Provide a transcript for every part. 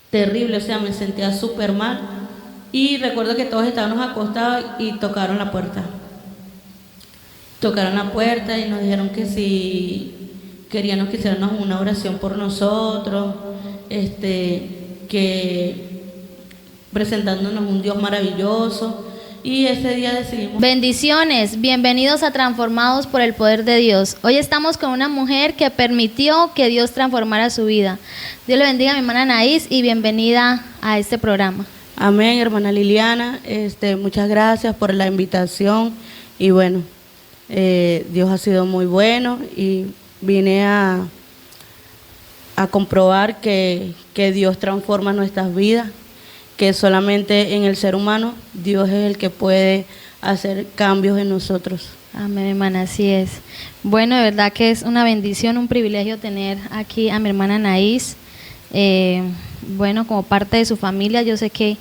terrible, o sea, me sentía súper mal. Y recuerdo que todos estábamos acostados y tocaron la puerta. Tocaron la puerta y nos dijeron que si queríamos que hiciéramos una oración por nosotros, que presentándonos un Dios maravilloso. Y ese día decidimos. Bendiciones, bienvenidos a Transformados por el Poder de Dios. Hoy estamos con una mujer que permitió que Dios transformara su vida. Dios le bendiga a mi hermana Anaís y bienvenida a este programa. Amén, hermana Liliana. Muchas gracias por la invitación. Y bueno, Dios ha sido muy bueno y vine a comprobar que Dios transforma nuestras vidas, que solamente en el ser humano Dios es el que puede hacer cambios en nosotros. Amén, hermana, así es. Bueno, de verdad que es una bendición, un privilegio tener aquí a mi hermana Anaís. Bueno, como parte de su familia, yo sé que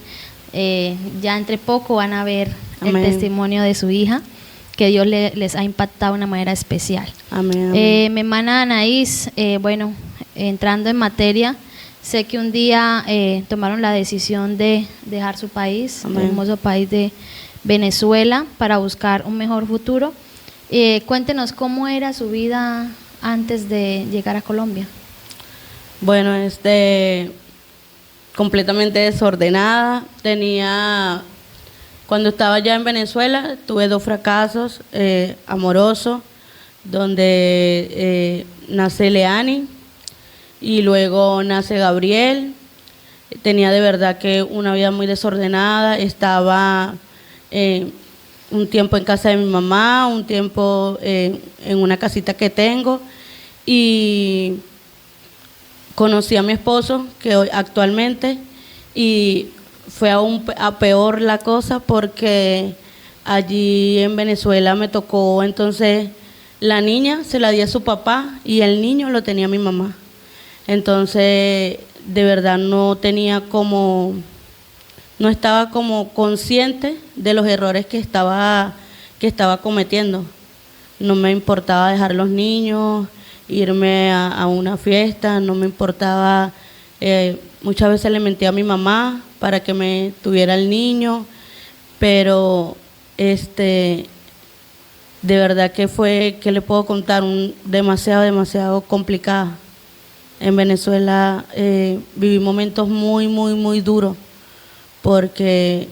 ya entre poco van a ver Amén. El testimonio de su hija, que Dios les ha impactado de una manera especial. Amén, amén. Mi hermana Anaís, bueno, entrando en materia, sé que un día tomaron la decisión de dejar su país, Amén. el hermoso país de Venezuela, para buscar un mejor futuro. Cuéntenos cómo era su vida antes de llegar a Colombia. Bueno, completamente desordenada. Cuando estaba ya en Venezuela, tuve 2 fracasos amorosos, donde nace Leani y luego nace Gabriel. Tenía de verdad que una vida muy desordenada. Estaba un tiempo en casa de mi mamá, un tiempo en una casita que tengo, y conocí a mi esposo, que hoy actualmente, y fue aún a peor la cosa porque allí en Venezuela me tocó, entonces la niña se la di a su papá y el niño lo tenía mi mamá. Entonces, de verdad no estaba como consciente de los errores que estaba cometiendo. No me importaba dejar los niños, irme a una fiesta, no me importaba. Muchas veces le mentí a mi mamá para que me tuviera el niño, pero de verdad que fue, ¿qué le puedo contar? Demasiado complicada. En Venezuela viví momentos muy, muy, muy duros, porque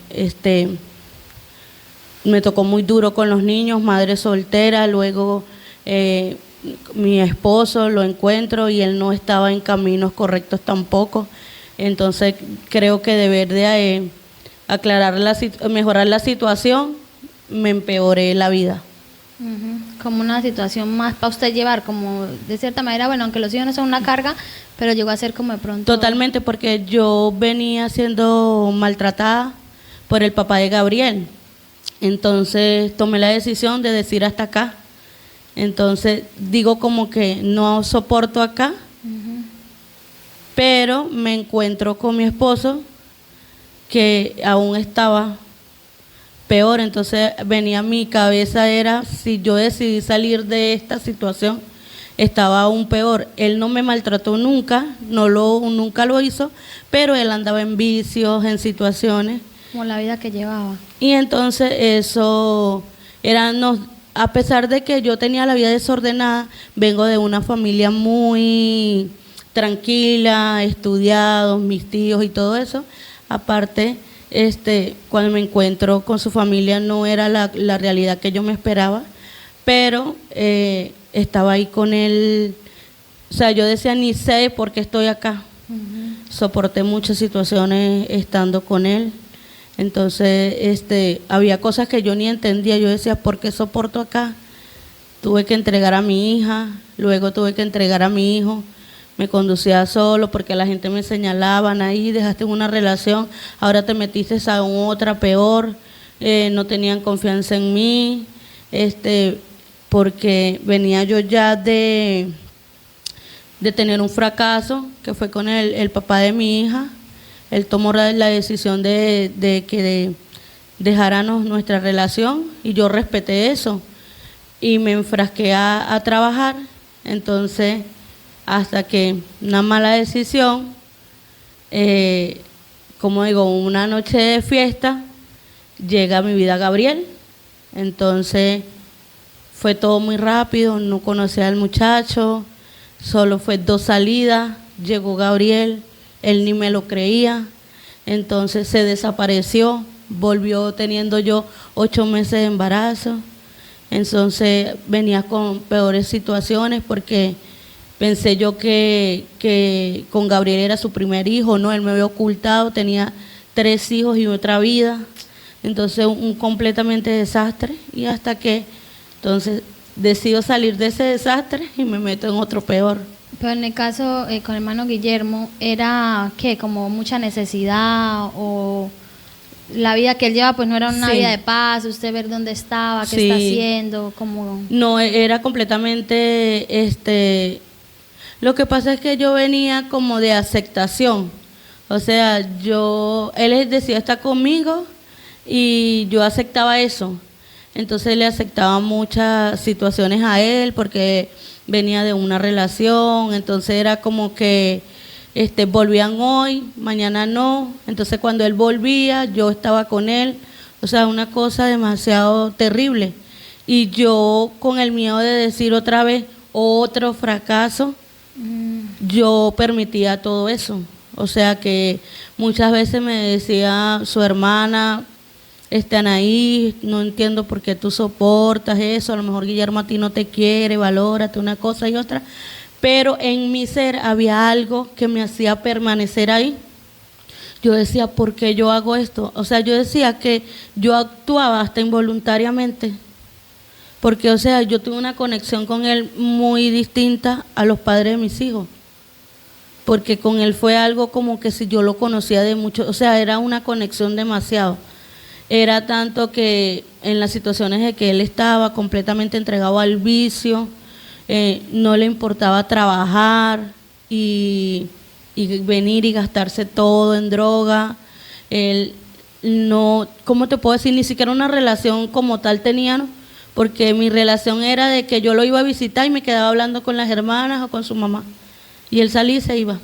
me tocó muy duro con los niños, madre soltera. Luego mi esposo lo encuentro y él no estaba en caminos correctos tampoco. Entonces creo que deber de mejorar la situación, me empeoré la vida. Como una situación más para usted llevar, como de cierta manera, bueno, aunque los hijos no son una carga, pero llegó a ser como de pronto. Totalmente, porque yo venía siendo maltratada por el papá de Gabriel. Entonces tomé la decisión de decir hasta acá. Entonces digo como que no soporto acá, pero me encuentro con mi esposo, que aún estaba peor. Entonces venía a mi cabeza, era si yo decidí salir de esta situación, estaba aún peor. Él no me maltrató nunca, nunca lo hizo, pero él andaba en vicios, en situaciones. Como la vida que llevaba. Y entonces eso a pesar de que yo tenía la vida desordenada, vengo de una familia muy tranquila, estudiados, mis tíos y todo eso. Aparte, cuando me encuentro con su familia no era la realidad que yo me esperaba, pero estaba ahí con él. O sea, yo decía, ni sé por qué estoy acá. Soporté muchas situaciones estando con él. Entonces, había cosas que yo ni entendía. Yo decía, ¿por qué soporto acá? Tuve que entregar a mi hija, luego tuve que entregar a mi hijo. Me conducía solo porque la gente me señalaba, ahí dejaste una relación, ahora te metiste a otra peor. No tenían confianza en mí, porque venía yo ya de tener un fracaso, que fue con el papá de mi hija. Él tomó la decisión de que dejáramos nuestra relación y yo respeté eso y me enfrasqué a trabajar. Entonces, hasta que una mala decisión, como digo, una noche de fiesta, llega a mi vida Gabriel. Entonces fue todo muy rápido, no conocía al muchacho, solo fue 2 salidas, llegó Gabriel, él ni me lo creía, entonces se desapareció, volvió teniendo yo 8 meses de embarazo, entonces venía con peores situaciones porque pensé yo que con Gabriel era su primer hijo, no, él me había ocultado, tenía 3 hijos y otra vida, entonces un completamente desastre, y hasta que entonces decido salir de ese desastre y me meto en otro peor. Pero en el caso con el hermano Guillermo, ¿era qué? ¿Como mucha necesidad o la vida que él lleva pues no era una vida de paz? ¿Usted ver dónde estaba, qué está haciendo? Como... No, era completamente, lo que pasa es que yo venía como de aceptación, o sea, él decía estar conmigo y yo aceptaba eso. Entonces le aceptaba muchas situaciones a él porque venía de una relación, entonces era como que volvían hoy, mañana no, entonces cuando él volvía yo estaba con él, o sea, una cosa demasiado terrible. Y yo con el miedo de decir otra vez otro fracaso, yo permitía todo eso. O sea que muchas veces me decía su hermana, Anaí, no entiendo por qué tú soportas eso, a lo mejor Guillermo a ti no te quiere, valórate, una cosa y otra, pero en mi ser había algo que me hacía permanecer ahí. Yo decía, ¿por qué yo hago esto? O sea, yo decía que yo actuaba hasta involuntariamente, porque, o sea, yo tuve una conexión con él muy distinta a los padres de mis hijos, porque con él fue algo como que si yo lo conocía de mucho, o sea, era una conexión demasiado. Era tanto que en las situaciones de que él estaba completamente entregado al vicio, no le importaba trabajar y venir y gastarse todo en droga. Él no, ¿cómo te puedo decir? Ni siquiera una relación como tal tenía, ¿no? Porque mi relación era de que yo lo iba a visitar y me quedaba hablando con las hermanas o con su mamá. Y él salía y se iba.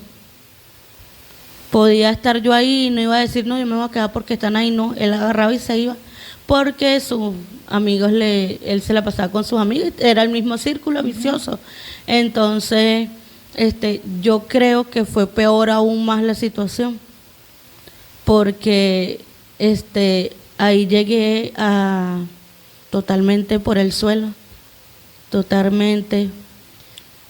Podía estar yo ahí y no iba a decir, no, yo me voy a quedar porque están ahí, no. Él agarraba y se iba, porque sus amigos, él se la pasaba con sus amigos, era el mismo círculo vicioso. Entonces, yo creo que fue peor aún más la situación, porque ahí llegué a totalmente por el suelo, totalmente.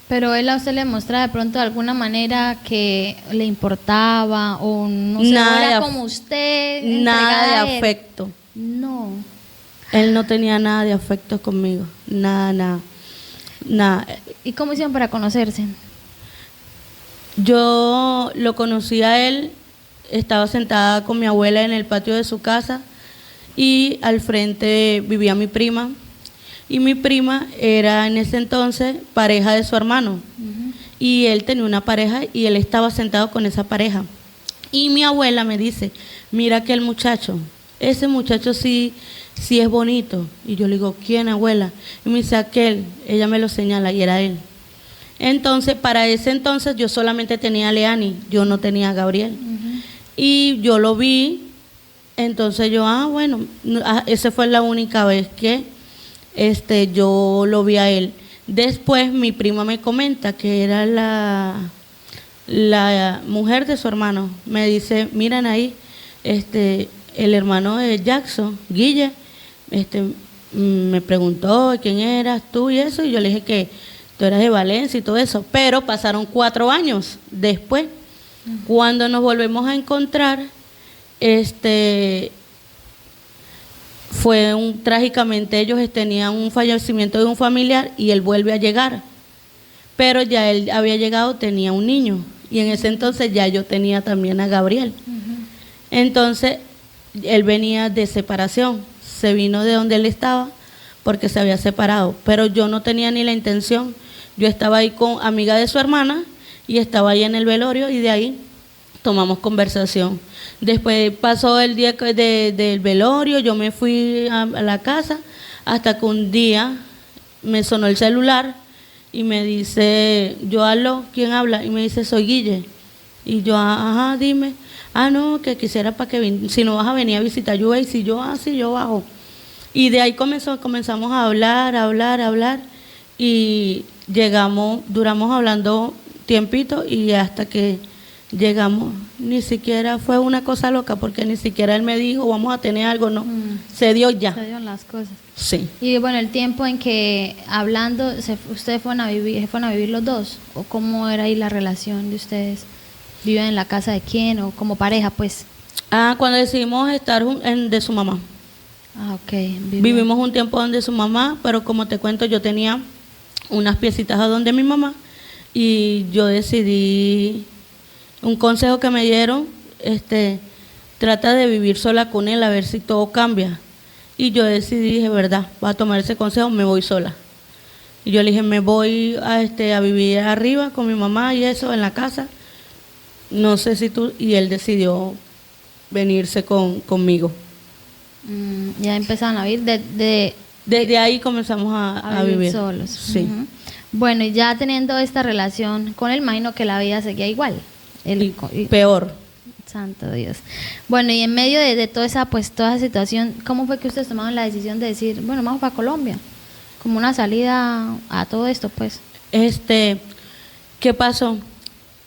Pero él a usted le mostraba de pronto de alguna manera que le importaba o no sé, Nada era como usted. Nada de afecto. No. Él no tenía nada de afecto conmigo, nada. ¿Y cómo hicieron para conocerse? Yo lo conocí a él, estaba sentada con mi abuela en el patio de su casa y al frente vivía mi prima. Y mi prima era en ese entonces pareja de su hermano. Y él tenía una pareja y él estaba sentado con esa pareja. Y mi abuela me dice, mira aquel muchacho, ese muchacho sí es bonito. Y yo le digo, ¿quién, abuela? Y me dice, aquel. Ella me lo señala y era él. Entonces, para ese entonces yo solamente tenía a Leani, yo no tenía a Gabriel. Y yo lo vi, entonces yo, bueno, esa fue la única vez que yo lo vi a él. Después mi prima me comenta que era la mujer de su hermano. Me dice, miren ahí, el hermano de Jackson, Guille, me preguntó quién eras tú y eso, y yo le dije que tú eras de Valencia y todo eso. Pero pasaron 4 años después, cuando nos volvemos a encontrar, trágicamente ellos tenían un fallecimiento de un familiar y él vuelve a llegar, pero ya él había llegado, tenía un niño y en ese entonces ya yo tenía también a Gabriel. Entonces él venía de separación, se vino de donde él estaba porque se había separado, pero yo no tenía ni la intención. Yo estaba ahí con amiga de su hermana y estaba ahí en el velorio y de ahí tomamos conversación. Después pasó el día del velorio, yo me fui a la casa, hasta que un día me sonó el celular y me dice, yo hablo, ¿quién habla? Y me dice, soy Guille. Y yo, ajá, dime. No, que quisiera para que si no vas a venir a visitar yo, y si yo, sí, yo bajo. Y de ahí comenzamos a hablar, y duramos hablando tiempito, y hasta que llegamos, ni siquiera fue una cosa loca, porque ni siquiera él me dijo, vamos a tener algo, no, se dio ya. Se dieron las cosas. Sí. Y bueno, el tiempo en que hablando, ¿ustedes fueron a vivir los dos? ¿O cómo era ahí la relación de ustedes? ¿Viven en la casa de quién o como pareja, pues? Cuando decidimos estar de su mamá. Ok. Vivimos un tiempo donde su mamá, pero como te cuento, yo tenía unas piecitas a donde mi mamá, y yo decidí, un consejo que me dieron, trata de vivir sola con él a ver si todo cambia. Y yo decidí, dije, verdad, voy a tomar ese consejo, me voy sola. Y yo le dije, me voy a vivir arriba con mi mamá y eso, en la casa. No sé si tú, y él decidió venirse conmigo. Ya empezaron a vivir desde ahí comenzamos a vivir solos. Sí. Bueno, y ya teniendo esta relación con él, imagino que la vida seguía igual. Peor. Santo Dios. Bueno, y en medio de toda esa situación, ¿cómo fue que ustedes tomaron la decisión de decir, bueno, vamos para Colombia? Como una salida a todo esto, pues. ¿Qué pasó?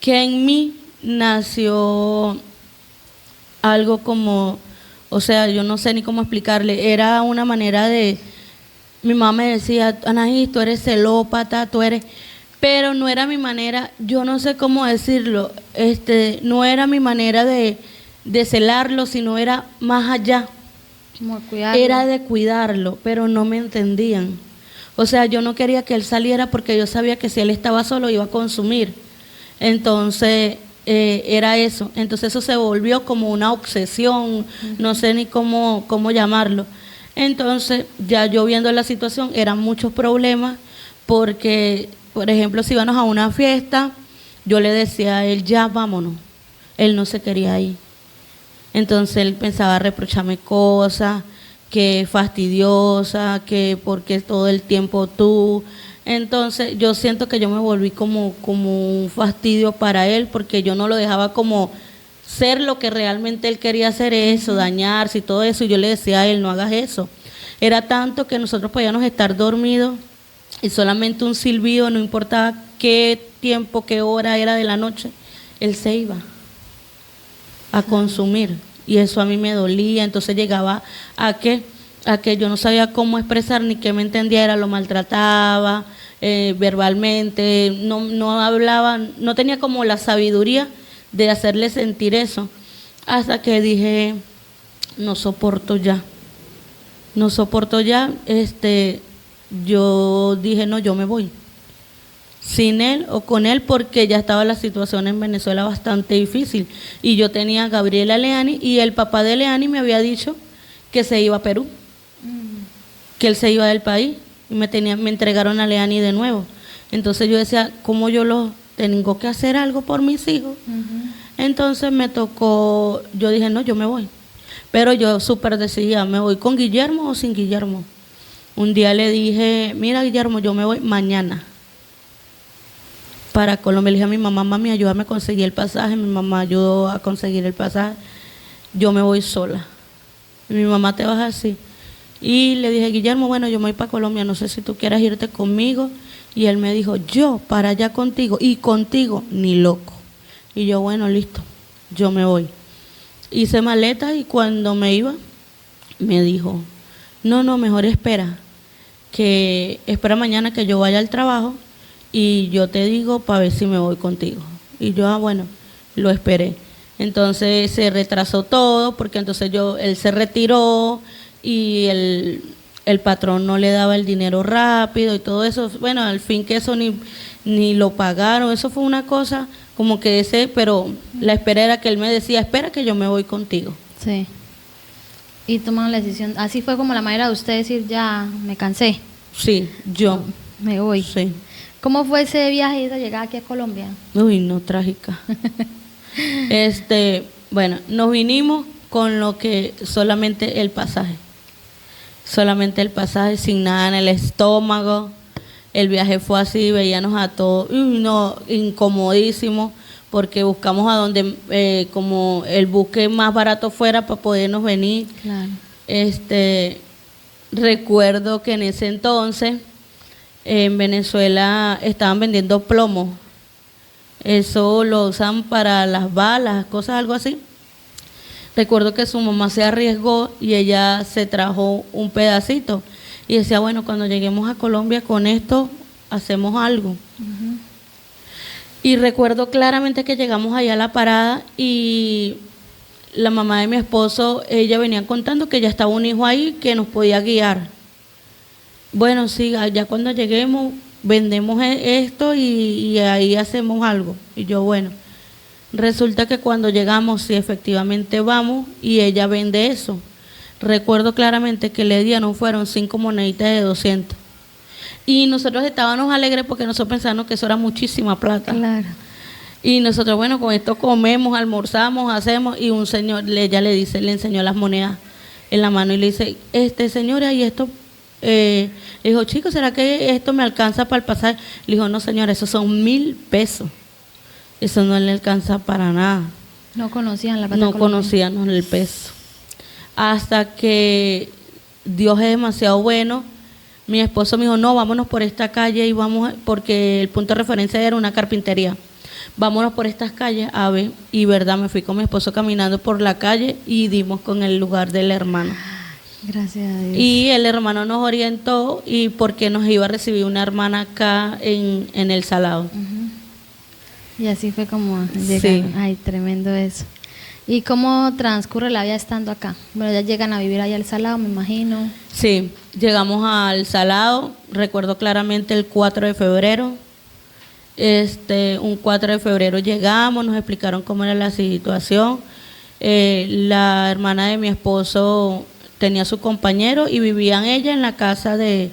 Que en mí nació algo como, o sea, yo no sé ni cómo explicarle, era una manera de, mi mamá me decía, Anaís, tú eres celópata, pero no era mi manera, yo no sé cómo decirlo, no era mi manera de celarlo, sino era más allá. Como cuidarlo. Era de cuidarlo, pero no me entendían. O sea, yo no quería que él saliera porque yo sabía que si él estaba solo iba a consumir. Entonces, era eso. Entonces eso se volvió como una obsesión, no sé ni cómo llamarlo. Entonces, ya yo viendo la situación, eran muchos problemas porque, por ejemplo, si íbamos a una fiesta, yo le decía a él, ya vámonos. Él no se quería ir. Entonces él pensaba reprocharme cosas, que fastidiosa, que porque todo el tiempo tú. Entonces yo siento que yo me volví como un fastidio para él, porque yo no lo dejaba como ser lo que realmente él quería hacer, eso, dañarse y todo eso, y yo le decía a él, no hagas eso. Era tanto que nosotros podíamos estar dormidos y solamente un silbido, no importaba qué tiempo, qué hora era de la noche, él se iba a consumir, y eso a mí me dolía. Entonces llegaba a que yo no sabía cómo expresar ni que me entendiera, lo maltrataba verbalmente, no hablaba, no tenía como la sabiduría de hacerle sentir eso, hasta que dije, no soporto ya, yo dije, no, yo me voy, sin él o con él, porque ya estaba la situación en Venezuela bastante difícil, y yo tenía a Gabriela Leani, y el papá de Leani me había dicho que se iba a Perú, que él se iba del país, y me entregaron a Leani de nuevo. Entonces yo decía, ¿cómo yo tengo que hacer algo por mis hijos? Entonces me tocó, yo dije, no, yo me voy, pero yo súper decidida, ¿me voy con Guillermo o sin Guillermo? Un día le dije, mira Guillermo, yo me voy mañana para Colombia. Le dije a mi mamá, mami, ayúdame a conseguir el pasaje. Mi mamá ayudó a conseguir el pasaje. Yo me voy sola. Y mi mamá, ¿te vas así? Y le dije, Guillermo, bueno, yo me voy para Colombia, no sé si tú quieras irte conmigo. Y él me dijo, yo para allá contigo, y contigo ni loco. Y yo, bueno, listo, yo me voy. Hice maleta, y cuando me iba, me dijo, no, mejor espera mañana que yo vaya al trabajo, y yo te digo para ver si me voy contigo. Y yo, bueno, lo esperé. Entonces se retrasó todo, porque entonces él se retiró, y el patrón no le daba el dinero rápido y todo eso. Bueno, al fin que eso ni lo pagaron. Eso fue una cosa como que pero la espera era que él me decía, espera que yo me voy contigo. Sí. Y tomaron la decisión. Así fue como la manera de usted decir, ya me cansé. Sí, yo. Me voy. Sí. ¿Cómo fue ese viaje y esa llegada aquí a Colombia? Uy, no, trágica. Bueno, nos vinimos con lo que solamente el pasaje, sin nada en el estómago. El viaje fue así, veíamos a todos, no, incomodísimo, porque buscamos a donde como el buque más barato fuera para podernos venir. Claro. Recuerdo que en ese entonces en Venezuela estaban vendiendo plomo. Eso lo usan para las balas, cosas algo así. Recuerdo que su mamá se arriesgó y ella se trajo un pedacito y decía, bueno, cuando lleguemos a Colombia con esto hacemos algo. Ujú. Y recuerdo claramente que llegamos allá a la parada y la mamá de mi esposo, ella venía contando que ya estaba un hijo ahí que nos podía guiar. Bueno, sí, ya cuando lleguemos vendemos esto y ahí hacemos algo. Y yo, bueno, resulta que cuando llegamos, sí, efectivamente vamos y ella vende eso. Recuerdo claramente que le dieron, fueron 5 moneditas de 200. Y nosotros estábamos alegres porque nosotros pensamos que eso era muchísima plata. Claro. Y nosotros, bueno, con esto comemos, almorzamos, hacemos, y un señor, ella le dice, le enseñó las monedas en la mano y le dice, señora, y esto, le dijo, chicos, ¿será que esto me alcanza para el pasaje? Le dijo, no, señora, esos son 1.000 pesos. Eso no le alcanza para nada. No conocían la plata No colombiana. conocíamos el peso. Hasta que Dios es demasiado bueno. Mi esposo me dijo, no, vámonos por esta calle y vamos, porque el punto de referencia era una carpintería. Vámonos por estas calles a ver. Y verdad, me fui con mi esposo caminando por la calle y dimos con el lugar del hermano. Gracias a Dios. Y el hermano nos orientó y porque nos iba a recibir una hermana acá en El Salado. Ujú. Y así fue como llegaron. Sí. Ay, tremendo eso. ¿Y cómo transcurre la vida estando acá? Bueno, ya llegan a vivir allá al Salado, me imagino. Sí, llegamos al Salado, recuerdo claramente el 4 de febrero. Un 4 de febrero llegamos, nos explicaron cómo era la situación. La hermana de mi esposo tenía su compañero y vivían ella en la casa de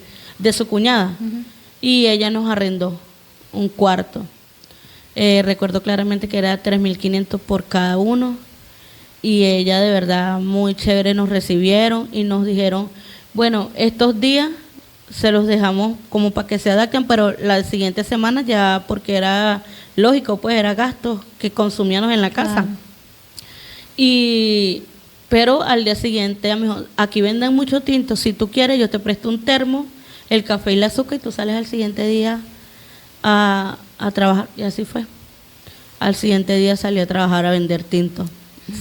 su cuñada. Ujú. Y ella nos arrendó un cuarto. Recuerdo claramente que era 3.500 por cada uno. Y ella de verdad muy chévere nos recibieron y nos dijeron, bueno, estos días se los dejamos como para que se adapten, pero la siguiente semana ya, porque era lógico, pues era gastos que consumíamos en la casa. Claro. Pero al día siguiente me dijo, aquí venden mucho tinto, si tú quieres yo te presto un termo, el café y el azúcar y tú sales al siguiente día a trabajar. Y así fue. Al siguiente día salí a trabajar a vender tinto.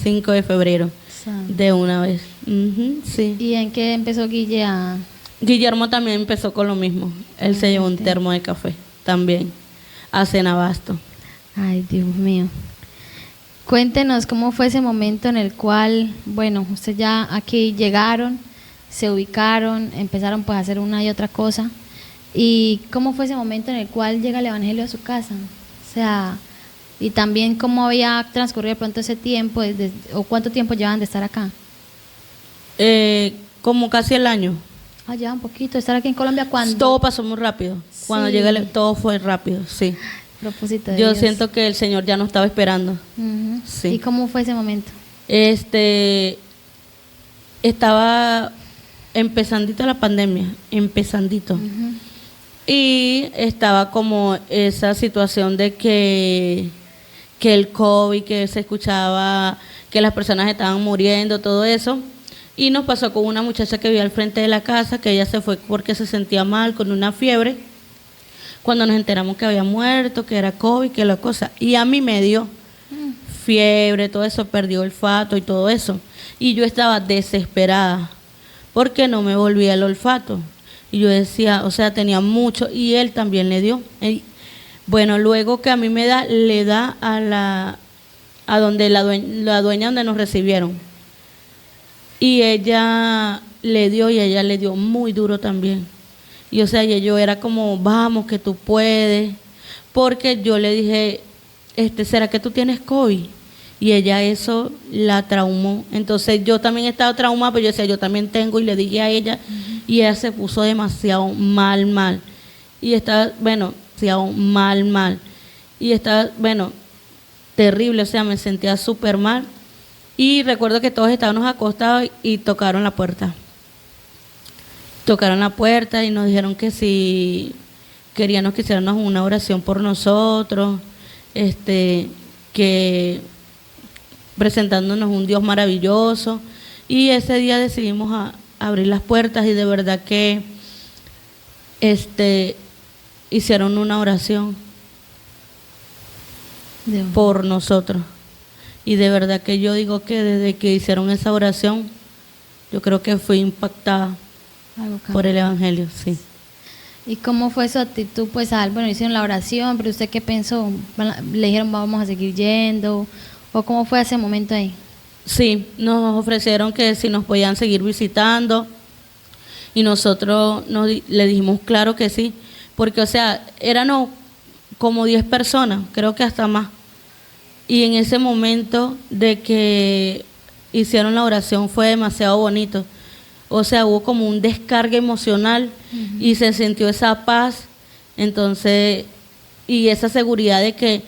5 de febrero, de una vez. Ujú, sí. ¿Y en qué empezó Guille a...? Guillermo también empezó con lo mismo. Él se llevó un termo de café también a Cenabasto. Ay, Dios mío. Cuéntenos cómo fue ese momento en el cual, bueno, ustedes ya aquí llegaron, se ubicaron, empezaron pues a hacer una y otra cosa. ¿Y cómo fue ese momento en el cual llega el Evangelio a su casa? O sea, y también cómo había transcurrido de pronto ese tiempo, o cuánto tiempo llevan de estar acá. Como casi el año. Ah, ya un poquito, estar aquí en Colombia cuando... Todo pasó muy rápido. Cuando Sí. llegué, todo fue rápido, sí. Propósito de Yo Dios. siento que el Señor ya nos estaba esperando. Ujú. Sí. ¿Y cómo fue ese momento? Estaba empezandito la pandemia, empezandito. Ujú. Y estaba como esa situación de que el COVID, que se escuchaba que las personas estaban muriendo, todo eso. Y nos pasó con una muchacha que vivía al frente de la casa, que ella se fue porque se sentía mal, con una fiebre. Cuando nos enteramos que había muerto, que era COVID, que la cosa. Y a mí me dio fiebre, todo eso, perdió olfato y todo eso. Y yo estaba desesperada porque no me volvía el olfato. Y yo decía, o sea, tenía mucho, y él también le dio. Bueno, luego que a mí me da, le da a donde la dueña donde nos recibieron. Y ella le dio, y ella le dio muy duro también. Y o sea, y yo era como, vamos, que tú puedes. Porque yo le dije, ¿será que tú tienes COVID? Y ella eso la traumó. Entonces yo también estaba traumada, pero yo decía, yo también tengo, y le dije a ella, y ella se puso demasiado mal. Y estaba, bueno, demasiado mal. Y estaba, bueno, terrible, o sea, me sentía súper mal. Y recuerdo que todos estábamos acostados y tocaron la puerta. Tocaron la puerta y nos dijeron que si queríamos que hiciéramos una oración por nosotros. que presentándonos un Dios maravilloso, y ese día decidimos abrir las puertas, y de verdad que hicieron una oración Dios. por nosotros, y de verdad que yo digo que desde que hicieron esa oración, yo creo que fui impactada Algo cambió. por el Evangelio, sí. ¿Y cómo fue su actitud? Pues, bueno, hicieron la oración, pero ¿usted qué pensó? ¿Le dijeron vamos a seguir yendo? ¿O cómo fue ese momento ahí? Sí, nos ofrecieron que si nos podían seguir visitando, y nosotros le dijimos claro que sí, porque o sea, éramos como 10 personas, creo que hasta más. Y en ese momento de que hicieron la oración fue demasiado bonito. O sea, hubo como un descargue emocional y se sintió esa paz, entonces, y esa seguridad de que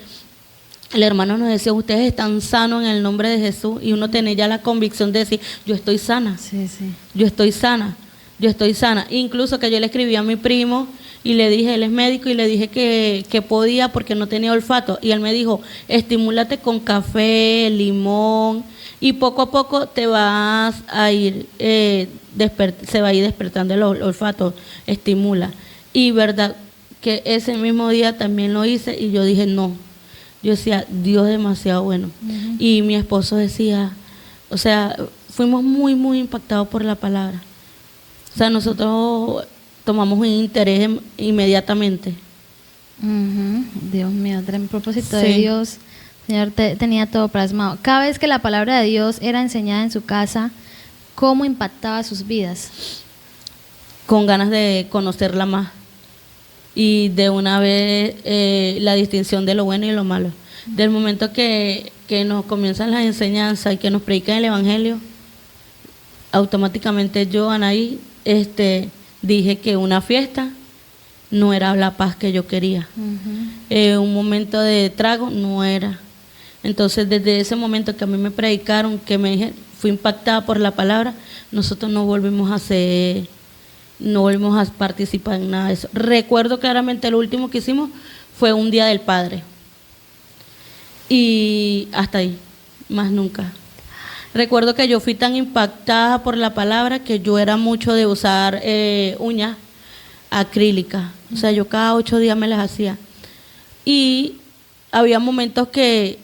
el hermano nos decía, ustedes están sanos en el nombre de Jesús, y uno tenía ya la convicción de decir, yo estoy sana, Sí, sí. yo estoy sana, yo estoy sana. Incluso que yo le escribí a mi primo y le dije, él es médico, y le dije que podía porque no tenía olfato, y él me dijo, estimúlate con café, limón, y poco a poco te vas a ir, se va a ir despertando el olfato, estimula. Y verdad que ese mismo día también lo hice, y yo dije, no, yo decía, Dios es demasiado bueno. Y mi esposo decía, o sea, fuimos muy, muy impactados por la palabra. O sea, nosotros tomamos un interés inmediatamente. Dios mío, el propósito Sí. de Dios, Señor, tenía todo plasmado. Cada vez que la palabra de Dios era enseñada en su casa, ¿cómo impactaba sus vidas? Con ganas de conocerla más, y de una vez la distinción de lo bueno y lo malo. Del momento que nos comienzan las enseñanzas y que nos predican el Evangelio, automáticamente yo, Anaí, dije que una fiesta no era la paz que yo quería. Un momento de trago no era. Entonces, desde ese momento que a mí me predicaron, que me dije, fui impactada por la palabra, nosotros no volvimos a participar en nada de eso. Recuerdo claramente lo último que hicimos fue un Día del Padre. Y hasta ahí, más nunca. Recuerdo que yo fui tan impactada por la palabra que yo era mucho de usar uñas acrílicas. O sea, yo cada 8 días me las hacía. Y había momentos que,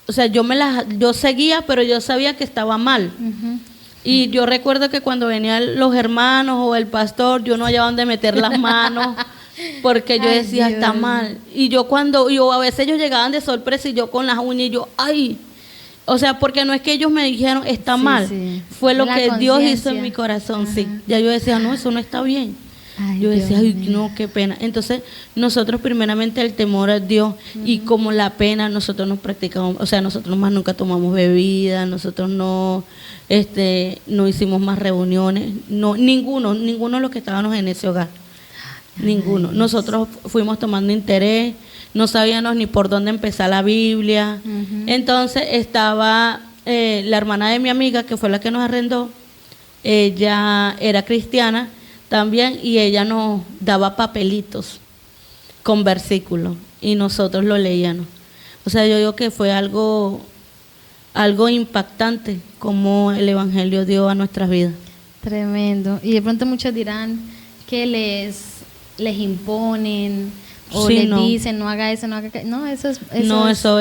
o sea, yo seguía, pero yo sabía que estaba mal. Y yo recuerdo que cuando venían los hermanos o el pastor, yo no hallaba dónde meter las manos, porque yo Ay, decía, Dios. está mal. Y yo a veces ellos llegaban de sorpresa, y yo con las uñas, y yo, ay. O sea, porque no es que ellos me dijeron, está Sí, mal. sí. Fue lo La que Dios hizo conciencia. en mi corazón, sí. Ajá. Ya yo decía, no, eso no está bien. Ay, Yo decía, Dios ay, mío. no, qué pena. Entonces, nosotros primeramente el temor a Dios, y como la pena, nosotros nos practicamos, o sea, nosotros más nunca tomamos bebida, nosotros no hicimos más reuniones, no, ninguno de los que estábamos en ese hogar, ninguno. Nosotros fuimos tomando interés, no sabíamos ni por dónde empezar la Biblia. Entonces estaba la hermana de mi amiga, que fue la que nos arrendó, ella era cristiana también, y ella nos daba papelitos con versículos, y nosotros lo leíamos. O sea, yo digo que fue algo impactante como el Evangelio dio a nuestras vidas. Tremendo. Y de pronto muchos dirán que les imponen o Sí, les no. dicen no haga eso, no haga aquello. No, eso Eso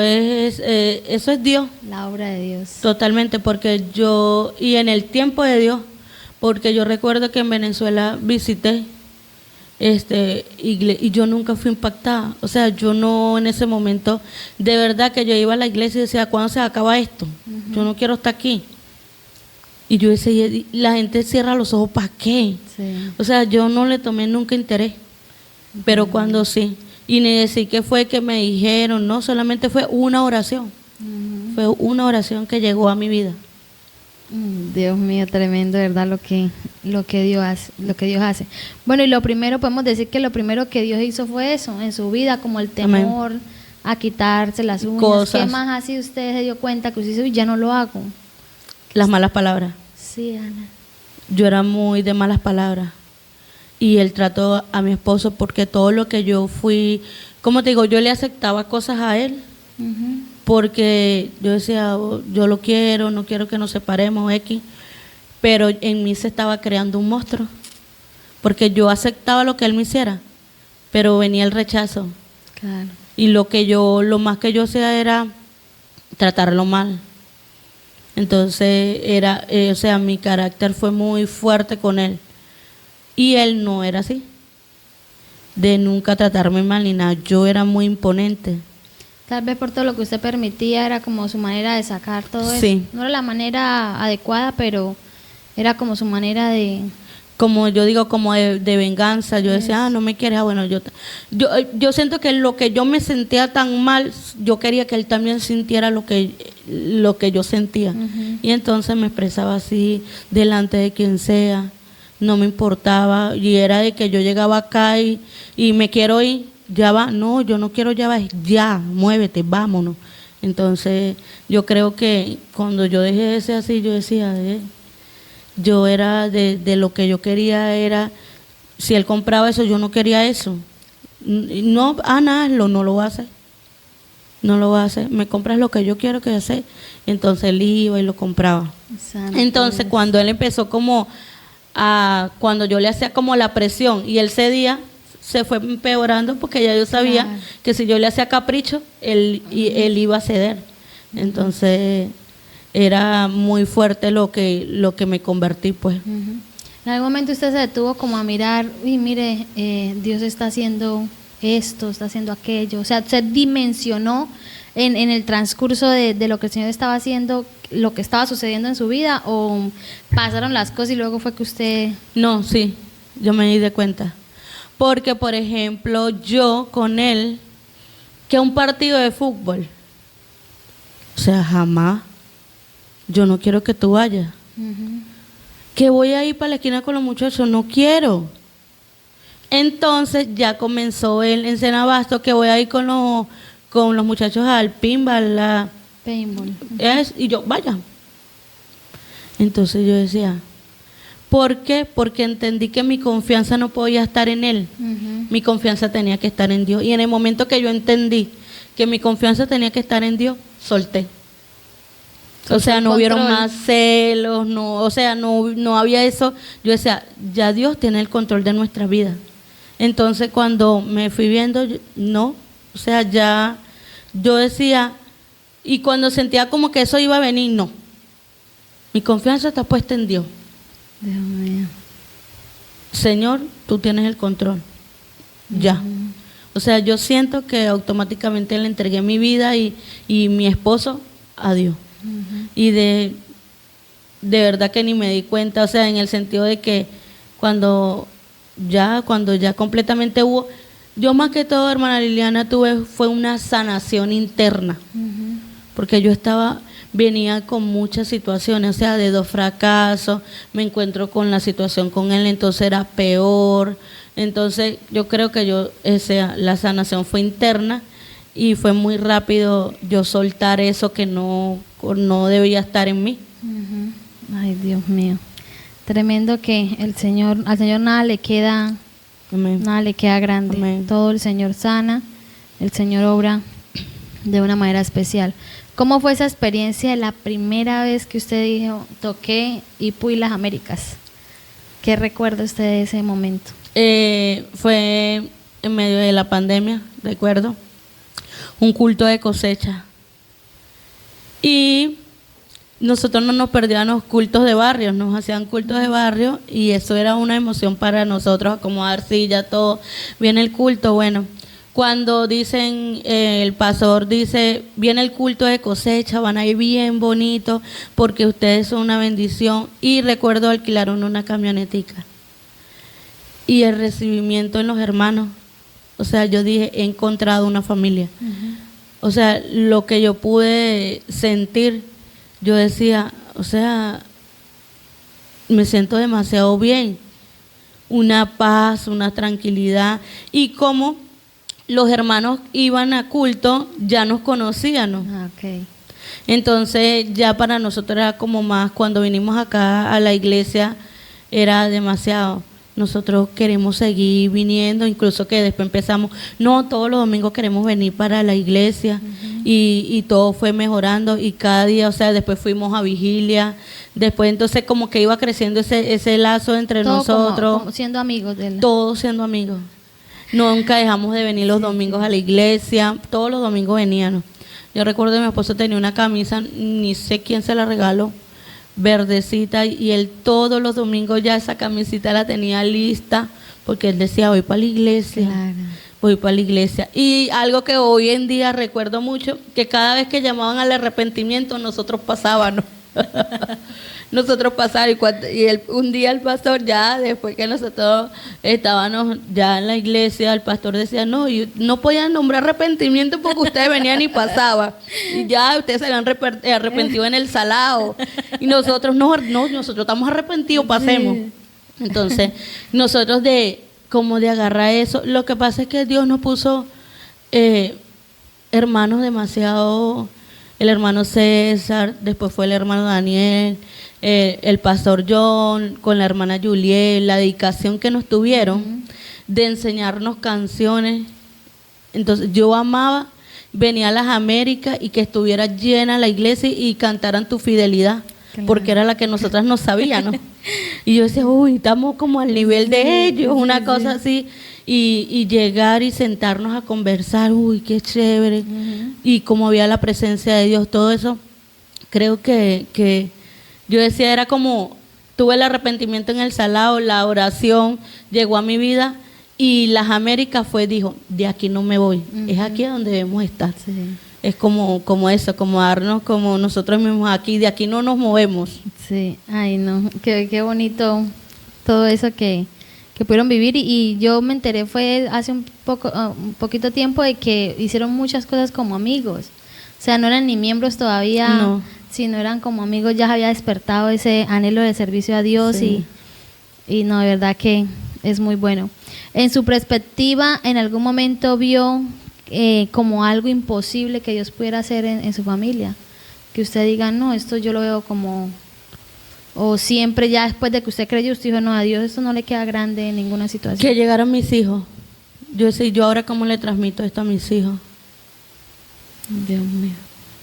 es Dios. la obra de Dios. Totalmente, porque y en el tiempo de Dios, porque yo recuerdo que en Venezuela visité y yo nunca fui impactada. O sea, yo no, en ese momento, de verdad que yo iba a la iglesia y decía, ¿cuándo se acaba esto? Yo no quiero estar aquí. Y yo decía, y la gente cierra los ojos, ¿para qué? Sí. O sea, yo no le tomé nunca interés, pero cuando sí. Y ni decir que fue que me dijeron, no, solamente fue una oración. Fue una oración que llegó a mi vida. Dios mío, tremendo, de verdad, lo que Dios hace. Bueno, y podemos decir que lo primero que Dios hizo fue eso en su vida, como el temor a quitarse las uñas. Cosas. ¿Qué más así usted se dio cuenta que usted dice, "Uy, ya no lo hago"? Las malas palabras. Sí, Ana. Yo era muy de malas palabras. Y él trató a mi esposo, porque todo lo que yo fui, como te digo, yo le aceptaba cosas a él, porque yo decía, "Oh, yo lo quiero, no quiero que nos separemos, X", pero en mí se estaba creando un monstruo, porque yo aceptaba lo que él me hiciera, pero venía el rechazo. Claro. Y lo más que yo hacía era tratarlo mal. Entonces o sea, mi carácter fue muy fuerte con él. Y él no era así, de nunca tratarme mal ni nada. Yo era muy imponente. Tal vez por todo lo que usted permitía era como su manera de sacar todo Sí. eso. No era la manera adecuada, pero era como su manera de... Como yo digo, como de venganza. Yo decía, no me quieres, bueno, yo siento que lo que yo me sentía tan mal, yo quería que él también sintiera lo que yo sentía. Y entonces me expresaba así, delante de quien sea, no me importaba, y era de que yo llegaba acá y me quiero ir, ya va, no, yo no quiero ya va, ya, muévete, vámonos. Entonces yo creo que cuando yo dejé de ser así, yo decía, yo era de lo que yo quería era, si él compraba eso, yo no quería eso. No, hazlo, no lo va a hacer. No lo va a hacer. Me compras lo que yo quiero que hacer. Entonces él iba y lo compraba. Santo Entonces Dios. cuando él empezó cuando yo le hacía como la presión y él cedía, se fue empeorando porque ya yo sabía Claro. que si yo le hacía capricho, él iba a ceder. Entonces era muy fuerte lo que me convertí, pues. Ujú. En algún momento usted se detuvo como a mirar, uy, mire, Dios está haciendo esto, está haciendo aquello. O sea, usted dimensionó en el transcurso de lo que el Señor estaba haciendo, lo que estaba sucediendo en su vida, o pasaron las cosas y luego fue que usted... No, sí, yo me di de cuenta. Porque, por ejemplo, yo con él, que un partido de fútbol, o sea, jamás, yo no quiero que tú vayas. Ujú. Que voy a ir para la esquina con los muchachos, no quiero. Entonces ya comenzó él en Senabasto, que voy a ir con los muchachos al pinball, Paintball. y yo, vaya. Entonces yo decía, ¿por qué? Porque entendí que mi confianza no podía estar en él. Ujú. Mi confianza tenía que estar en Dios. Y en el momento que yo entendí que mi confianza tenía que estar en Dios, solté. O sea, no hubieron Control. más celos, o sea, no había eso. Yo decía, ya Dios tiene el control de nuestra vida. Entonces, cuando me fui viendo, no, o sea, ya yo decía, y cuando sentía como que eso iba a venir, no. Mi confianza está puesta en Dios. Dios mío. Señor, tú tienes el control. Ya. O sea, yo siento que automáticamente le entregué mi vida y mi esposo a Dios. Y de verdad que ni me di cuenta, o sea, en el sentido de que cuando ya completamente hubo, yo más que todo, hermana Liliana, fue una sanación interna, Ujú. porque yo venía con muchas situaciones, o sea, de 2 fracasos, me encuentro con la situación con él, entonces era peor. Entonces yo creo que la sanación fue interna y fue muy rápido yo soltar eso que no debía estar en mí. Ujú. Ay, Dios mío. Tremendo que al Señor nada le queda Amén. grande. Amén. Todo el Señor sana, el Señor obra de una manera especial. ¿Cómo fue esa experiencia de la primera vez que usted dijo, toqué Ipu y las Américas? ¿Qué recuerda usted de ese momento? Fue en medio de la pandemia, recuerdo, un culto de cosecha. Y nosotros no nos perdíamos cultos de barrio, nos hacían cultos de barrio y eso era una emoción para nosotros, acomodar sillas, todo. Viene el culto, bueno, cuando dicen, el pastor dice, viene el culto de cosecha, van a ir bien bonito porque ustedes son una bendición. Y recuerdo alquilaron una camionetica. Y el recibimiento en los hermanos, o sea, yo dije, he encontrado una familia. O sea, lo que yo pude sentir, yo decía, o sea, me siento demasiado bien, una paz, una tranquilidad, y como los hermanos iban a culto, ya nos conocían, ¿no? Ah, ok. Entonces ya para nosotros era como más, cuando vinimos acá a la iglesia, era demasiado. Nosotros queremos seguir viniendo, incluso que después empezamos, no, todos los domingos queremos venir para la iglesia. y todo fue mejorando y cada día, o sea, después fuimos a vigilia, después entonces como que iba creciendo ese lazo entre Todo nosotros. como siendo amigos de él. Todos siendo amigos. Nunca dejamos de venir los domingos a la iglesia, todos los domingos veníamos. Yo recuerdo que mi esposo tenía una camisa, ni sé quién se la regaló, verdecita, y él todos los domingos ya esa camisita la tenía lista, porque él decía, voy para la iglesia, Claro. voy para la iglesia. Y algo que hoy en día recuerdo mucho, que cada vez que llamaban al arrepentimiento, nosotros pasábamos. Nosotros pasábamos, un día el pastor, ya después que nosotros estábamos ya en la iglesia, el pastor decía, no, y no podían nombrar arrepentimiento porque ustedes venían y pasaban. Y ya ustedes se habían arrepentido en el salado. Y nosotros, no, nosotros estamos arrepentidos, pasemos. Entonces, nosotros como de agarrar eso, lo que pasa es que Dios nos puso hermanos demasiado, el hermano César, después fue el hermano Daniel, el pastor John, con la hermana Juliet, la dedicación que nos tuvieron de enseñarnos canciones. Entonces yo amaba venir a las Américas y que estuviera llena la iglesia y cantaran Tu Fidelidad, Claro. porque era la que nosotras no sabíamos. Y yo decía, uy, estamos como al nivel de ellos, una cosa así. Y llegar y sentarnos a conversar, uy, qué chévere. Y como había la presencia de Dios, todo eso, creo que yo decía, era como, tuve el arrepentimiento en el salado, la oración llegó a mi vida y las Américas dijo, de aquí no me voy, es aquí donde debemos estar. Sí. Es como eso, como darnos como nosotros mismos aquí, de aquí no nos movemos. Sí, ay no, qué bonito todo eso que pudieron vivir y yo me enteré fue hace un poquito tiempo de que hicieron muchas cosas como amigos, o sea, no eran ni miembros todavía, No. sino eran como amigos, ya había despertado ese anhelo de servicio a Dios. Sí. y no, de verdad que es muy bueno. En su perspectiva, ¿en algún momento vio como algo imposible que Dios pudiera hacer en su familia? Que usted diga, no, esto yo lo veo como... O siempre ya después de que usted creyó, usted dijo, no, a Dios esto no le queda grande en ninguna situación. Que llegaron mis hijos. Yo sé, yo ahora cómo le transmito esto a mis hijos. Dios mío.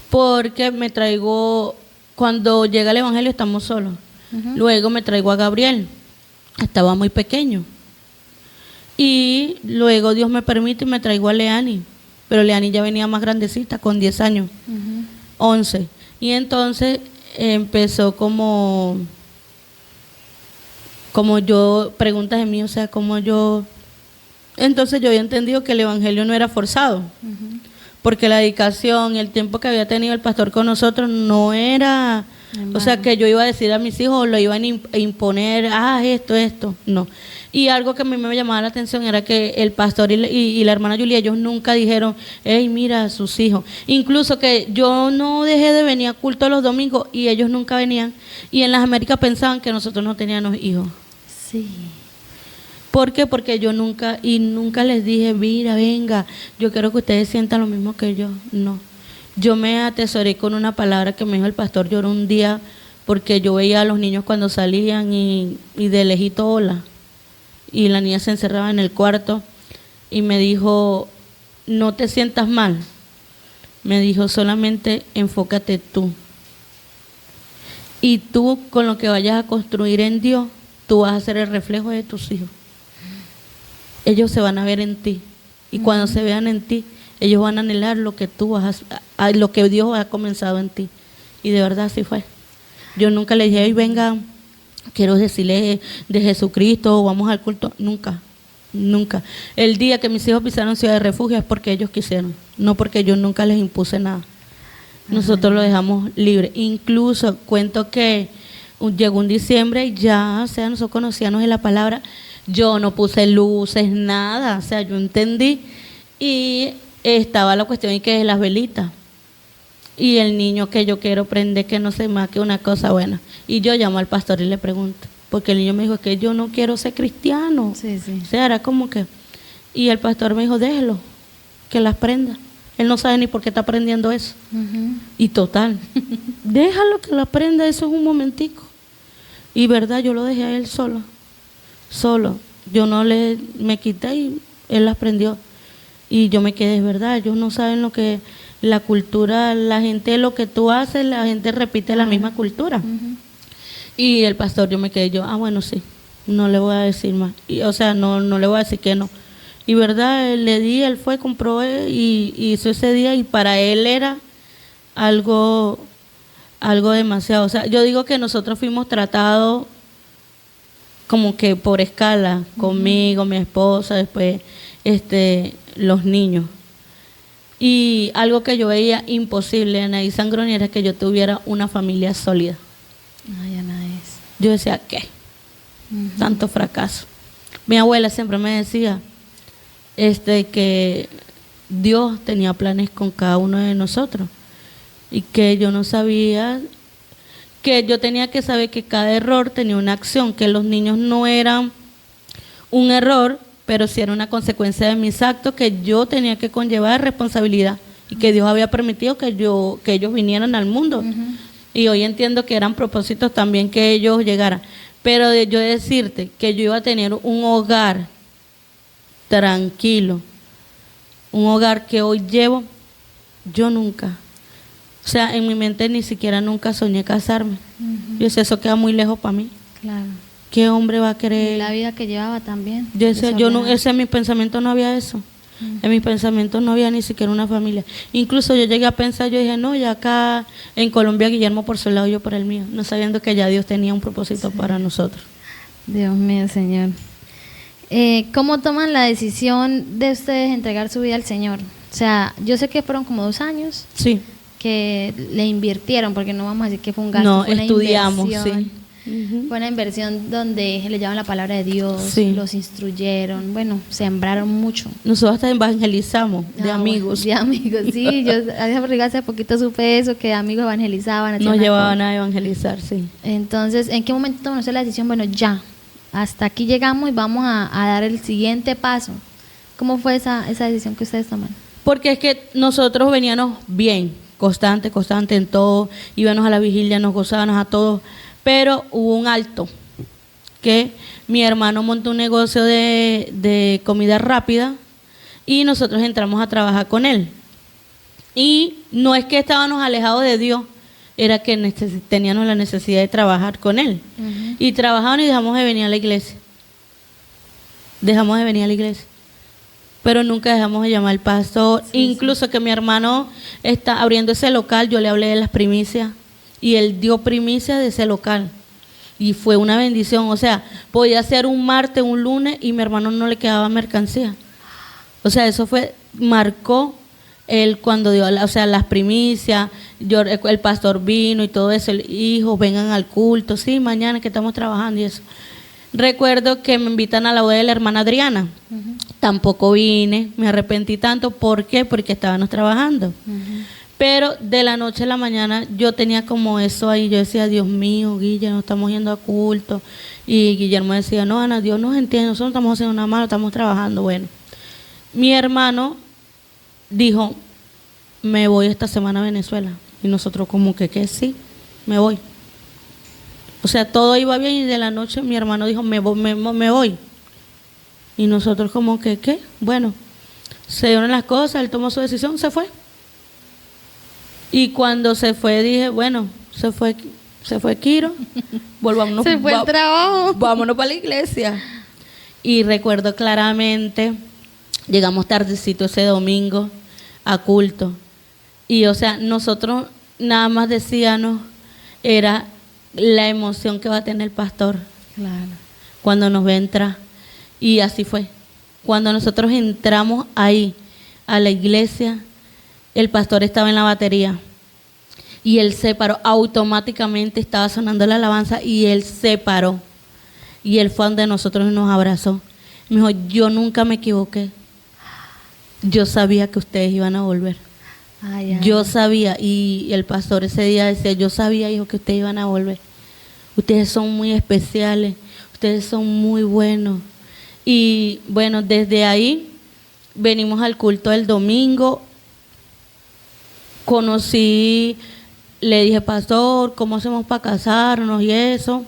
Porque me traigo, cuando llega el evangelio estamos solos. Luego me traigo a Gabriel. Estaba muy pequeño. Y luego Dios me permite y me traigo a Leani. Pero Leani ya venía más grandecita, con 10 años, 11. Y entonces empezó como yo, preguntas de mí, o sea, como yo... Entonces yo había entendido que el evangelio no era forzado, porque la dedicación, el tiempo que había tenido el pastor con nosotros no era, o sea, que yo iba a decir a mis hijos, lo iban a imponer, esto, no. Y algo que a mí me llamaba la atención era que el pastor y la hermana Julia, ellos nunca dijeron, hey, mira a sus hijos. Incluso que yo no dejé de venir a culto los domingos y ellos nunca venían. Y en las Américas pensaban que nosotros no teníamos hijos. Sí. ¿Por qué? Porque yo nunca les dije, mira, venga, yo quiero que ustedes sientan lo mismo que yo. No. Yo me atesoré con una palabra que me dijo el pastor, lloró un día porque yo veía a los niños cuando salían y de lejito, hola. Y la niña se encerraba en el cuarto y me dijo, no te sientas mal. Me dijo, solamente enfócate tú. Y tú, con lo que vayas a construir en Dios, tú vas a ser el reflejo de tus hijos. Ellos se van a ver en ti. Y cuando se vean en ti, ellos van a anhelar lo que tú lo que Dios ha comenzado en ti. Y de verdad así fue. Yo nunca le dije, venga, quiero decirle de Jesucristo, vamos al culto. Nunca. El día que mis hijos pisaron Ciudad de Refugio es porque ellos quisieron, no porque yo nunca les impuse nada. Nosotros lo dejamos libre. Incluso cuento que llegó un diciembre y ya, o sea, nosotros conocíamos de la palabra. Yo no puse luces, nada, o sea, yo entendí. Y estaba la cuestión y que es las velitas. Y el niño que yo quiero prender, que no sé más que una cosa buena. Y yo llamo al pastor y le pregunto, porque el niño me dijo que yo no quiero ser cristiano. Sí. O sea, era como que... Y el pastor me dijo, déjelo, que las prenda. Él no sabe ni por qué está aprendiendo eso. Y total, déjalo que lo aprenda, eso es un momentico. Y verdad, yo lo dejé a él solo. Yo no me quité y él aprendió. Y yo me quedé, es verdad, ellos no saben lo que la cultura, la gente, lo que tú haces, la gente repite la misma cultura. Ujú. Y el pastor, yo me quedé yo, bueno, sí, no le voy a decir más. Y, o sea, no le voy a decir que no. Y verdad, le di, él fue, compró y hizo ese día y para él era algo demasiado. O sea, yo digo que nosotros fuimos tratados como que por escala, conmigo, mi esposa, después los niños. Y algo que yo veía imposible, Anaí Sangroni, era que yo tuviera una familia sólida. Ay, Anaís. Yo decía, ¿qué? Tanto fracaso. Mi abuela siempre me decía que Dios tenía planes con cada uno de nosotros y que yo no sabía, que yo tenía que saber que cada error tenía una acción, que los niños no eran un error, pero sí era una consecuencia de mis actos que yo tenía que conllevar responsabilidad y que Dios había permitido que ellos vinieran al mundo. Y hoy entiendo que eran propósitos también que ellos llegaran. Pero de yo decirte que yo iba a tener un hogar tranquilo, un hogar que hoy llevo, yo nunca. O sea, en mi mente ni siquiera nunca soñé casarme. Yo decía, eso queda muy lejos para mí. Claro. ¿Qué hombre va a Y querer? la vida que llevaba también. Yo decía, desordenada. en mis pensamientos no había eso. En mis pensamientos no había ni siquiera una familia. Incluso yo llegué a pensar, yo dije, no, ya acá en Colombia Guillermo por su lado, yo por el mío, no sabiendo que ya Dios tenía un propósito para nosotros. Dios mío, Señor. ¿Cómo toman la decisión de ustedes entregar su vida al Señor? O sea, yo sé que fueron como 2 años Sí. que le invirtieron, porque no vamos a decir que fue un gasto, No, fue una estudiamos, inversión. sí. Ujú. Fue una inversión donde le llevaban la palabra de Dios, Sí. los instruyeron, bueno, sembraron mucho. Nosotros hasta evangelizamos de Ah, amigos. bueno, de amigos, sí. Yo hace poquito supe eso, que amigos evangelizaban. hacían Nos una llevaban cosa. a evangelizar, sí. Entonces, ¿en qué momento tomó usted la decisión? Bueno, ya, hasta aquí llegamos y vamos a dar el siguiente paso. ¿Cómo fue esa decisión que ustedes tomaron? Porque es que nosotros veníamos bien, constante en todo, íbamos a la vigilia, nos gozábamos a todos, pero hubo un alto, que mi hermano montó un negocio de comida rápida y nosotros entramos a trabajar con él. Y no es que estábamos alejados de Dios, era que teníamos la necesidad de trabajar con él. Y trabajaban y dejamos de venir a la iglesia. Pero nunca dejamos de llamar al pastor. Incluso que mi hermano está abriendo ese local, yo le hablé de las primicias y él dio primicias de ese local. Y fue una bendición. O sea, podía ser un martes, un lunes y mi hermano no le quedaba mercancía. O sea, eso marcó él cuando dio, o sea, las primicias. El pastor vino y todo eso. Hijos, vengan al culto. Sí, mañana que estamos trabajando y eso. Recuerdo que me invitan a la boda de la hermana Adriana. Tampoco vine, me arrepentí tanto. ¿Por qué? Porque estábamos trabajando. Pero de la noche a la mañana yo tenía como eso ahí. Yo decía, Dios mío, Guillermo, estamos yendo a culto. Y Guillermo decía, no, Ana, Dios nos entiende, nosotros no estamos haciendo nada malo, estamos trabajando. Bueno, mi hermano dijo, me voy esta semana a Venezuela. Y nosotros como que sí, me voy. O sea, todo iba bien y de la noche mi hermano dijo, me voy. Y nosotros como que, ¿qué? Bueno, se dieron las cosas, él tomó su decisión, se fue. Y cuando se fue dije, bueno, se fue Kiro, volvámonos. Se fue el trabajo. Vámonos para la iglesia. Y recuerdo claramente, llegamos tardecito ese domingo a culto. Y o sea, nosotros nada más decíamos, era la emoción que va a tener el pastor cuando nos ve entrar. Y así fue. Cuando nosotros entramos ahí a la iglesia, el pastor estaba en la batería y él se paró, automáticamente estaba sonando la alabanza y él se paró y él fue donde nosotros y nos abrazó. Me dijo, yo nunca me equivoqué, yo sabía que ustedes iban a volver. Yo sabía, y el pastor ese día decía, yo sabía, hijo, que ustedes iban a volver. Ustedes son muy especiales, ustedes son muy buenos. Y bueno, desde ahí venimos al culto del domingo. Conocí, le dije, pastor, ¿cómo hacemos para casarnos y eso?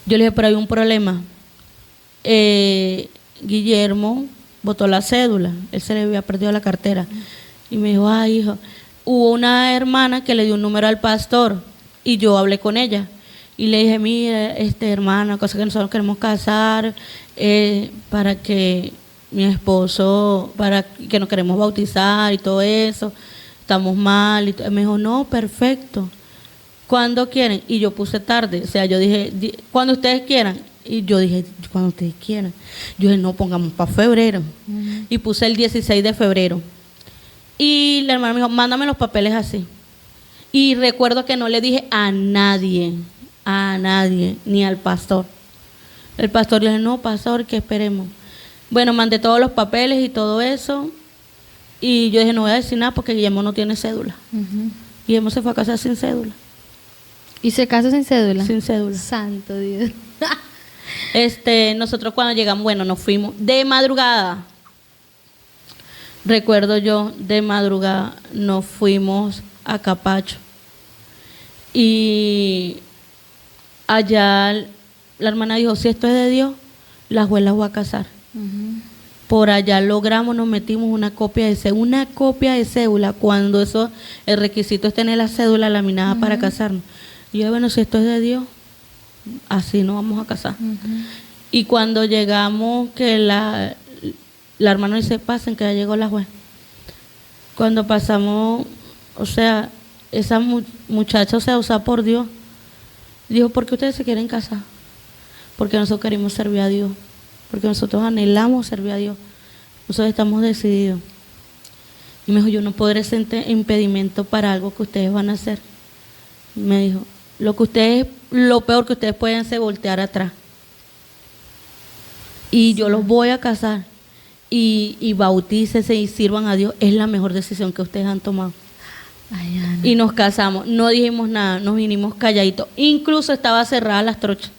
Yo le dije, pero hay un problema. Guillermo botó la cédula, él se le había perdido la cartera. Y me dijo, ay, hijo, hubo una hermana que le dio un número al pastor y yo hablé con ella. Y le dije, mira, hermana, cosa que nosotros queremos casar para que mi esposo, para que nos queremos bautizar y todo eso, estamos mal. Y me dijo, no, perfecto. ¿Cuándo quieren? Y yo puse tarde, o sea, yo dije, cuando ustedes quieran. Y yo dije, cuando ustedes quieran. Yo dije, no, pongamos para febrero. Y puse el 16 de febrero. Y la hermana me dijo, mándame los papeles así. Y recuerdo que no le dije a nadie, ni al pastor. El pastor dijo, no, pastor, que esperemos. Bueno, mandé todos los papeles y todo eso. Y yo dije, no voy a decir nada porque Guillermo no tiene cédula. Guillermo se fue a casar sin cédula. ¿Y se casó sin cédula? Sin cédula. Santo Dios. Nosotros cuando llegamos, bueno, nos fuimos de madrugada. Recuerdo yo, de madrugada nos fuimos a Capacho. Y allá la hermana dijo, si esto es de Dios, la juez la voy a casar. Por allá logramos, nos metimos una copia de cédula, cuando eso, el requisito es tener la cédula laminada para casarnos. Y yo, bueno, si esto es de Dios, así nos vamos a casar. Y cuando llegamos, que la hermana dice, pasen, que ya llegó la juez. Cuando pasamos, o sea, esa muchacha, o sea, usada por Dios, dijo, ¿por qué ustedes se quieren casar? Porque nosotros queremos servir a Dios, porque nosotros anhelamos servir a Dios, nosotros estamos decididos. Y me dijo, yo no podré ser impedimento para algo que ustedes van a hacer. Me dijo, lo peor que ustedes pueden hacer es voltear atrás. Y yo los voy a casar. Y bautícese y sirvan a Dios. Es la mejor decisión que ustedes han tomado. Ay, Ana. Y nos casamos. No dijimos nada, nos vinimos calladitos. Incluso estaba cerrada las trochas.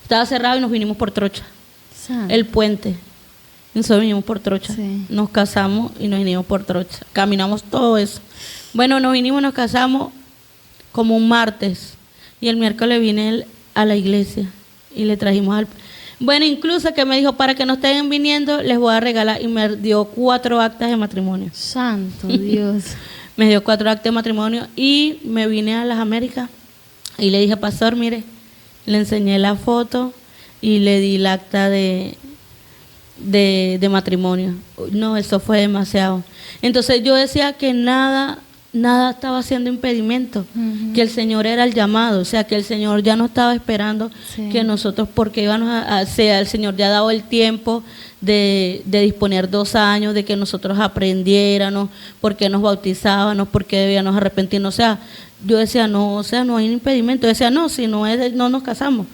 Estaba cerrado y nos vinimos por trocha. El puente. Nosotros vinimos por trocha. Sí. Nos casamos y nos vinimos por trocha. Caminamos todo eso. Bueno, nos vinimos, nos casamos como un martes. Y el miércoles vine a la iglesia y le trajimos al... Bueno, incluso que me dijo, para que no estén viniendo, les voy a regalar. Y me dio 4 actas de matrimonio. Santo Dios. Me dio 4 actas de matrimonio y me vine a las Américas. Y le dije, pastor, mire, le enseñé la foto y le di el acta de matrimonio. No, eso fue demasiado. Entonces yo decía que nada estaba haciendo impedimento, que el Señor era el llamado, o sea, que el Señor ya no estaba esperando que nosotros, porque íbamos el Señor ya ha dado el tiempo de disponer 2 años, de que nosotros aprendiéramos, por qué nos bautizábamos, por qué debíamos arrepentirnos, o sea, yo decía, no, o sea, no hay impedimento, yo decía, no, si no es, no nos casamos.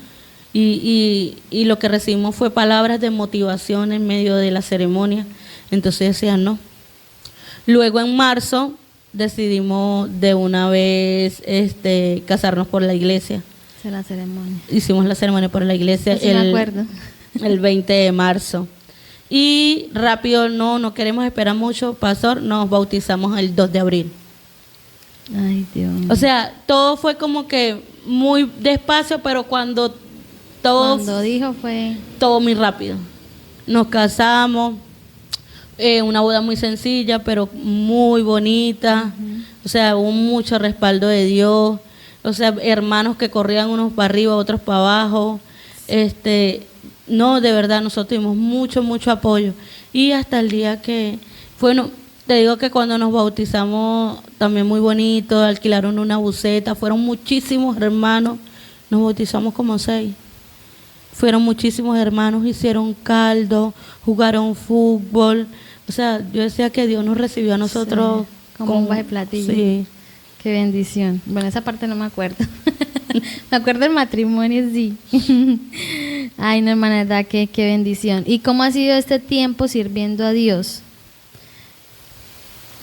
Y lo que recibimos fue palabras de motivación en medio de la ceremonia, entonces decía, no. Luego en marzo decidimos de una vez casarnos por la iglesia. Esa la ceremonia. Hicimos la ceremonia por la iglesia Sí, me acuerdo. el 20 de marzo. Y rápido, no queremos esperar mucho, pastor, nos bautizamos el 2 de abril. Ay, Dios. O sea, todo fue como que muy despacio, pero cuando dijo fue... Todo muy rápido. Nos casamos. Una boda muy sencilla, pero muy bonita. O sea, hubo mucho respaldo de Dios. O sea, hermanos que corrían unos para arriba, otros para abajo. No, de verdad, nosotros tuvimos mucho apoyo. Y hasta el día que, bueno, te digo que cuando nos bautizamos, también muy bonito, alquilaron una buseta, fueron muchísimos hermanos, nos bautizamos como 6. Fueron muchísimos hermanos, hicieron caldo, jugaron fútbol. O sea, yo decía que Dios nos recibió a nosotros como un baje platillo. Sí. Qué bendición. Bueno, esa parte no me acuerdo. Me acuerdo del matrimonio, sí. Ay, no, hermana, verdad, qué bendición. ¿Y cómo ha sido este tiempo sirviendo a Dios?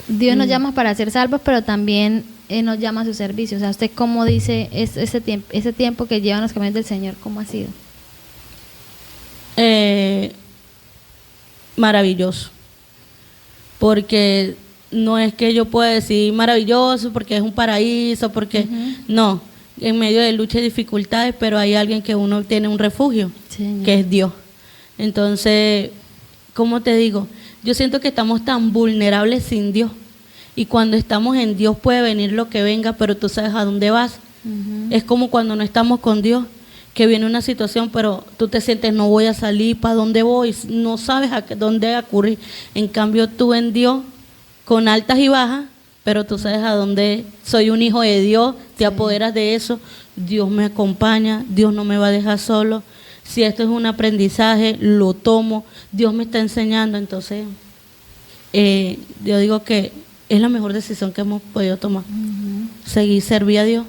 Dios nos llama para ser salvos, pero también nos llama a su servicio. O sea, ¿usted cómo dice ese tiempo que llevan los caminos del Señor? ¿Cómo ha sido? Maravilloso. Porque no es que yo pueda decir maravilloso porque es un paraíso, porque no, en medio de lucha y dificultades, pero hay alguien que uno tiene un refugio, que es Dios. Entonces, ¿cómo te digo? Yo siento que estamos tan vulnerables sin Dios, Y cuando estamos en Dios puede venir lo que venga, pero tú sabes a dónde vas. Es como cuando no estamos con Dios, que viene una situación, pero tú te sientes, no voy a salir, ¿para dónde voy? No sabes a dónde ocurrir. En cambio, tú en Dios, con altas y bajas, pero tú sabes a dónde soy un hijo de Dios, te apoderas de eso, Dios me acompaña, Dios no me va a dejar solo. Si esto es un aprendizaje, lo tomo, Dios me está enseñando, entonces yo digo que es la mejor decisión que hemos podido tomar. Seguir, servir a Dios.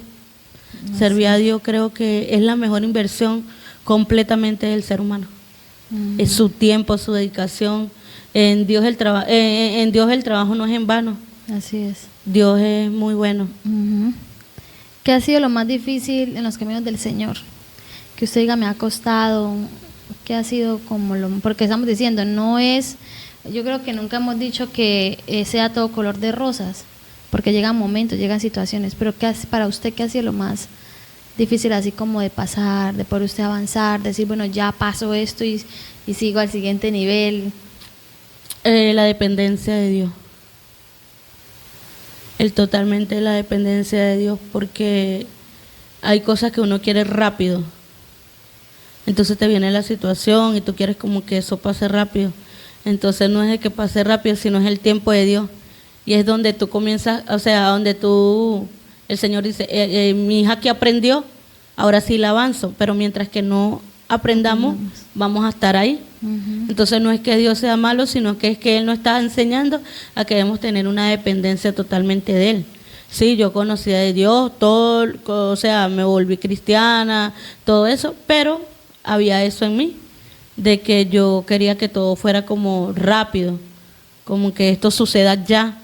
Servir a Dios creo que es la mejor inversión completamente del ser humano. Es su tiempo, su dedicación. En Dios el trabajo no es en vano. Así es. Dios es muy bueno. ¿Qué ha sido lo más difícil en los caminos del Señor? Que usted diga, me ha costado. ¿Qué ha sido como lo...? Porque estamos diciendo, no es... Yo creo que nunca hemos dicho que sea todo color de rosas, porque llegan momentos, llegan situaciones, pero para usted, ¿qué ha sido lo más difícil así como de pasar, de poder usted avanzar, decir, bueno, ya paso esto y sigo al siguiente nivel? La dependencia de Dios. Totalmente la dependencia de Dios, porque hay cosas que uno quiere rápido. Entonces te viene la situación y tú quieres como que eso pase rápido. Entonces no es el que pase rápido, sino es el tiempo de Dios. Y es donde tú comienzas, o sea, donde el Señor dice, mi hija que aprendió, ahora sí la avanzo, pero mientras que no aprendamos, vamos a estar ahí. Entonces no es que Dios sea malo, sino que es que Él nos está enseñando a que debemos tener una dependencia totalmente de Él. Sí, yo conocía de Dios, todo, o sea, me volví cristiana, todo eso, pero había eso en mí, de que yo quería que todo fuera como rápido, como que esto suceda ya,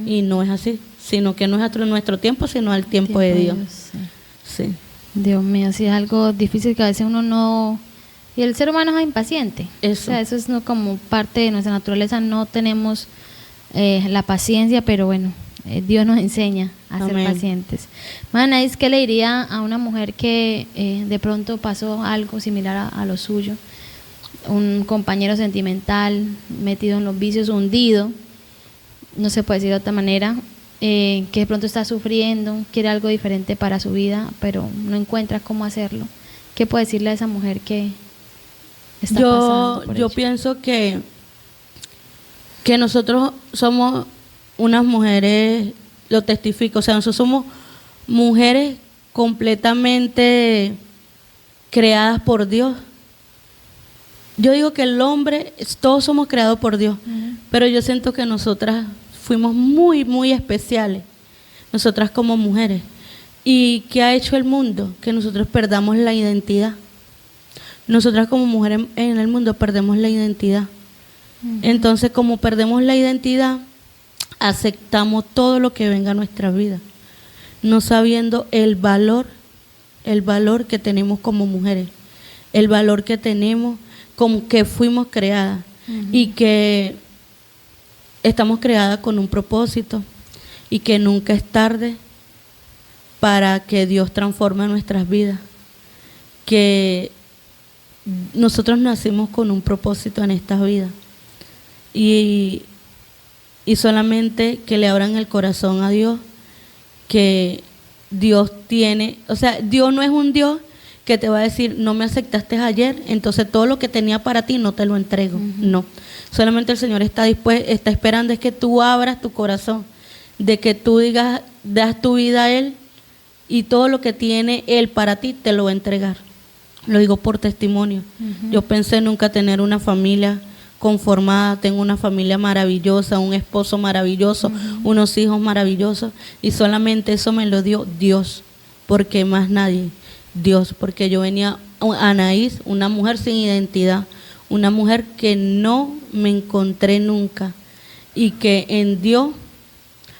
y no es así, sino que no es nuestro tiempo, sino al tiempo de Dios. Sí. Dios mío, sí es algo difícil que a veces uno no... Y el ser humano es impaciente. Eso. O sea, eso es no como parte de nuestra naturaleza, no tenemos la paciencia, pero bueno, Dios nos enseña a ser pacientes. Anaís, ¿qué le diría a una mujer que de pronto pasó algo similar a lo suyo? Un compañero sentimental metido en los vicios, hundido, no se puede decir de otra manera, que de pronto está sufriendo, quiere algo diferente para su vida, pero no encuentra cómo hacerlo. ¿Qué puede decirle a esa mujer que está pasando por ello? Yo pienso que nosotros somos unas mujeres, lo testifico, o sea, nosotros somos mujeres completamente creadas por Dios. Yo digo que el hombre, todos somos creados por Dios, pero yo siento que nosotras fuimos muy, muy especiales, nosotras como mujeres. ¿Y qué ha hecho el mundo? Que nosotros perdamos la identidad. Nosotras como mujeres en el mundo perdemos la identidad. Entonces, como perdemos la identidad, aceptamos todo lo que venga a nuestra vida, no sabiendo el valor que tenemos como mujeres, el valor que tenemos, como que fuimos creadas y que estamos creadas con un propósito y que nunca es tarde para que Dios transforme nuestras vidas, que nosotros nacimos con un propósito en esta vida y solamente que le abran el corazón a Dios, que Dios tiene, o sea, Dios no es un Dios que te va a decir, no me aceptaste ayer, entonces todo lo que tenía para ti no te lo entrego. No, solamente el Señor está esperando es que tú abras tu corazón, de que tú digas, das tu vida a Él y todo lo que tiene Él para ti te lo va a entregar. Lo digo por testimonio. Yo pensé nunca tener una familia conformada, tengo una familia maravillosa, un esposo maravilloso, unos hijos maravillosos, y solamente eso me lo dio Dios, porque más nadie. Dios, porque yo venía a Anaís, una mujer sin identidad, una mujer que no me encontré nunca y que en Dios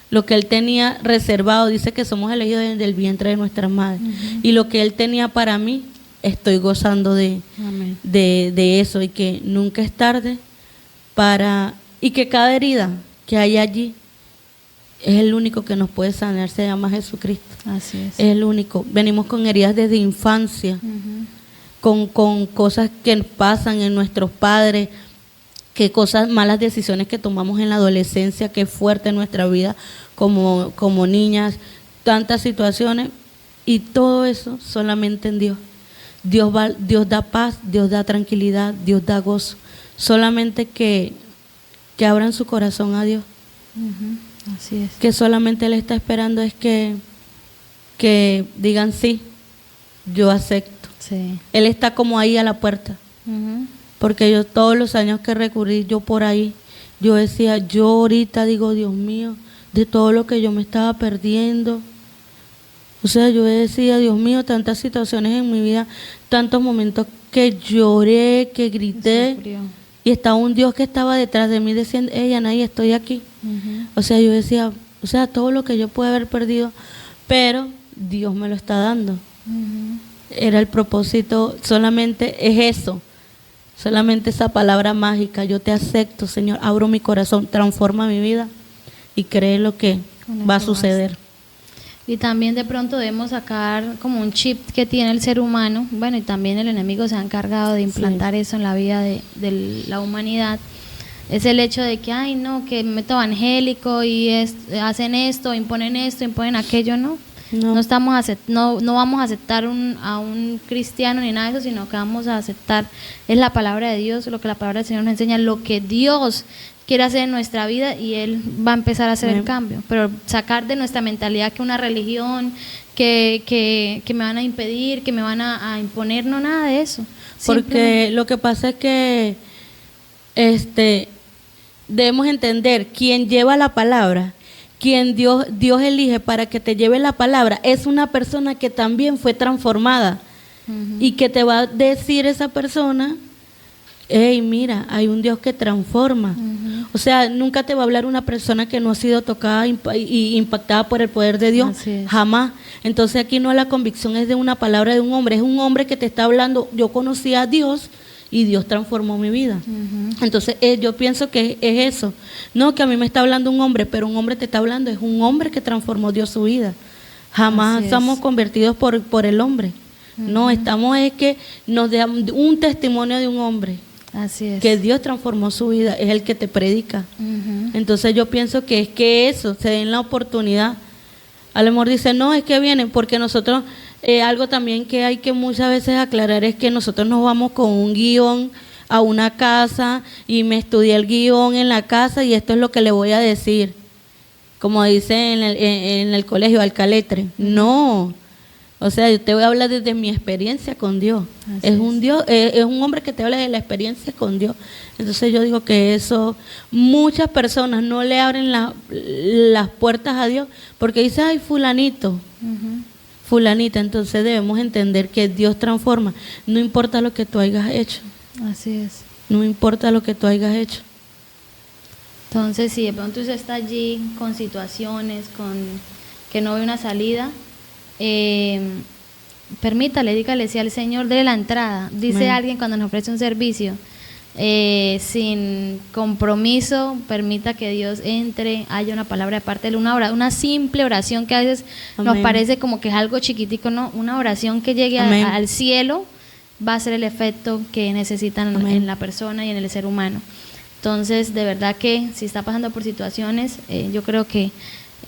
lo que Él tenía reservado, dice que somos elegidos desde el vientre de nuestras madres, y lo que Él tenía para mí, estoy gozando de eso, y que nunca es tarde y que cada herida que hay allí es el único que nos puede sanar, se llama Jesucristo. Así es. Es el único. Venimos con heridas desde infancia, con cosas que pasan en nuestros padres, malas decisiones que tomamos en la adolescencia, que es fuerte en nuestra vida, como niñas, tantas situaciones, y todo eso solamente en Dios. Dios da paz, Dios da tranquilidad, Dios da gozo. Solamente que abran su corazón a Dios. Así es. Que solamente Él está esperando es que digan sí, yo acepto. Sí. Él está como ahí a la puerta. Porque yo todos los años que recurrí yo por ahí, yo decía, yo ahorita digo, Dios mío, de todo lo que yo me estaba perdiendo. O sea, yo decía, Dios mío, tantas situaciones en mi vida, tantos momentos que lloré, que grité, y estaba un Dios que estaba detrás de mí diciendo, Anaí, estoy aquí. O sea, yo decía, o sea, todo lo que yo pude haber perdido, pero Dios me lo está dando. Era el propósito, solamente es eso, solamente esa palabra mágica, yo te acepto, Señor, abro mi corazón, transforma mi vida y cree lo que va a suceder. Y también de pronto debemos sacar como un chip que tiene el ser humano, bueno, y también el enemigo se ha encargado de implantar eso en la vida de la humanidad. Es el hecho de que, ay, no, que método evangélico y hacen esto, imponen aquello, ¿no? No vamos a aceptar a un cristiano ni nada de eso, sino que vamos a aceptar es la palabra de Dios, lo que la palabra del Señor nos enseña, lo que Dios quiere hacer en nuestra vida, y Él va a empezar a hacer el cambio. Pero sacar de nuestra mentalidad que una religión, que me van a impedir, que me van a imponer, no, nada de eso. Porque lo que pasa es que debemos entender, quien lleva la palabra, quien Dios elige para que te lleve la palabra, es una persona que también fue transformada, y que te va a decir esa persona, hey, mira, hay un Dios que transforma. O sea, nunca te va a hablar una persona que no ha sido tocada y impactada por el poder de Dios, jamás. Entonces aquí no, la convicción es de una palabra de un hombre, es un hombre que te está hablando, yo conocí a Dios y Dios transformó mi vida. Entonces yo pienso que es eso, no que a mí me está hablando un hombre, pero un hombre te está hablando, es un hombre que transformó Dios su vida. Jamás estamos convertidos por el hombre. No, estamos es que nos da un testimonio de un hombre. Así es. Que Dios transformó su vida, es el que te predica. Entonces yo pienso que es que eso, se den la oportunidad. A lo mejor dice, no, es que vienen, porque nosotros, algo también que hay que muchas veces aclarar es que nosotros nos vamos con un guión a una casa y me estudié el guión en la casa y esto es lo que le voy a decir. Como dice en el colegio, al caletre. No. O sea, yo te voy a hablar desde mi experiencia con Dios. Es un Dios, es un hombre que te habla de la experiencia con Dios. Entonces yo digo que eso, muchas personas no le abren las puertas a Dios porque dice, ay, fulanito, fulanita. Entonces debemos entender que Dios transforma. No importa lo que tú hayas hecho. Así es. No importa lo que tú hayas hecho. Entonces, si de pronto usted está allí con situaciones, con que no ve una salida, permítale, dígale sí al Señor, dele la entrada. Dice alguien cuando nos ofrece un servicio, sin compromiso, permita que Dios entre, haya una palabra de parte de él, una simple oración que a veces nos parece como que es algo chiquitico, no, una oración que llegue al cielo va a ser el efecto que necesitan en la persona y en el ser humano. Entonces, de verdad que si está pasando por situaciones, yo creo que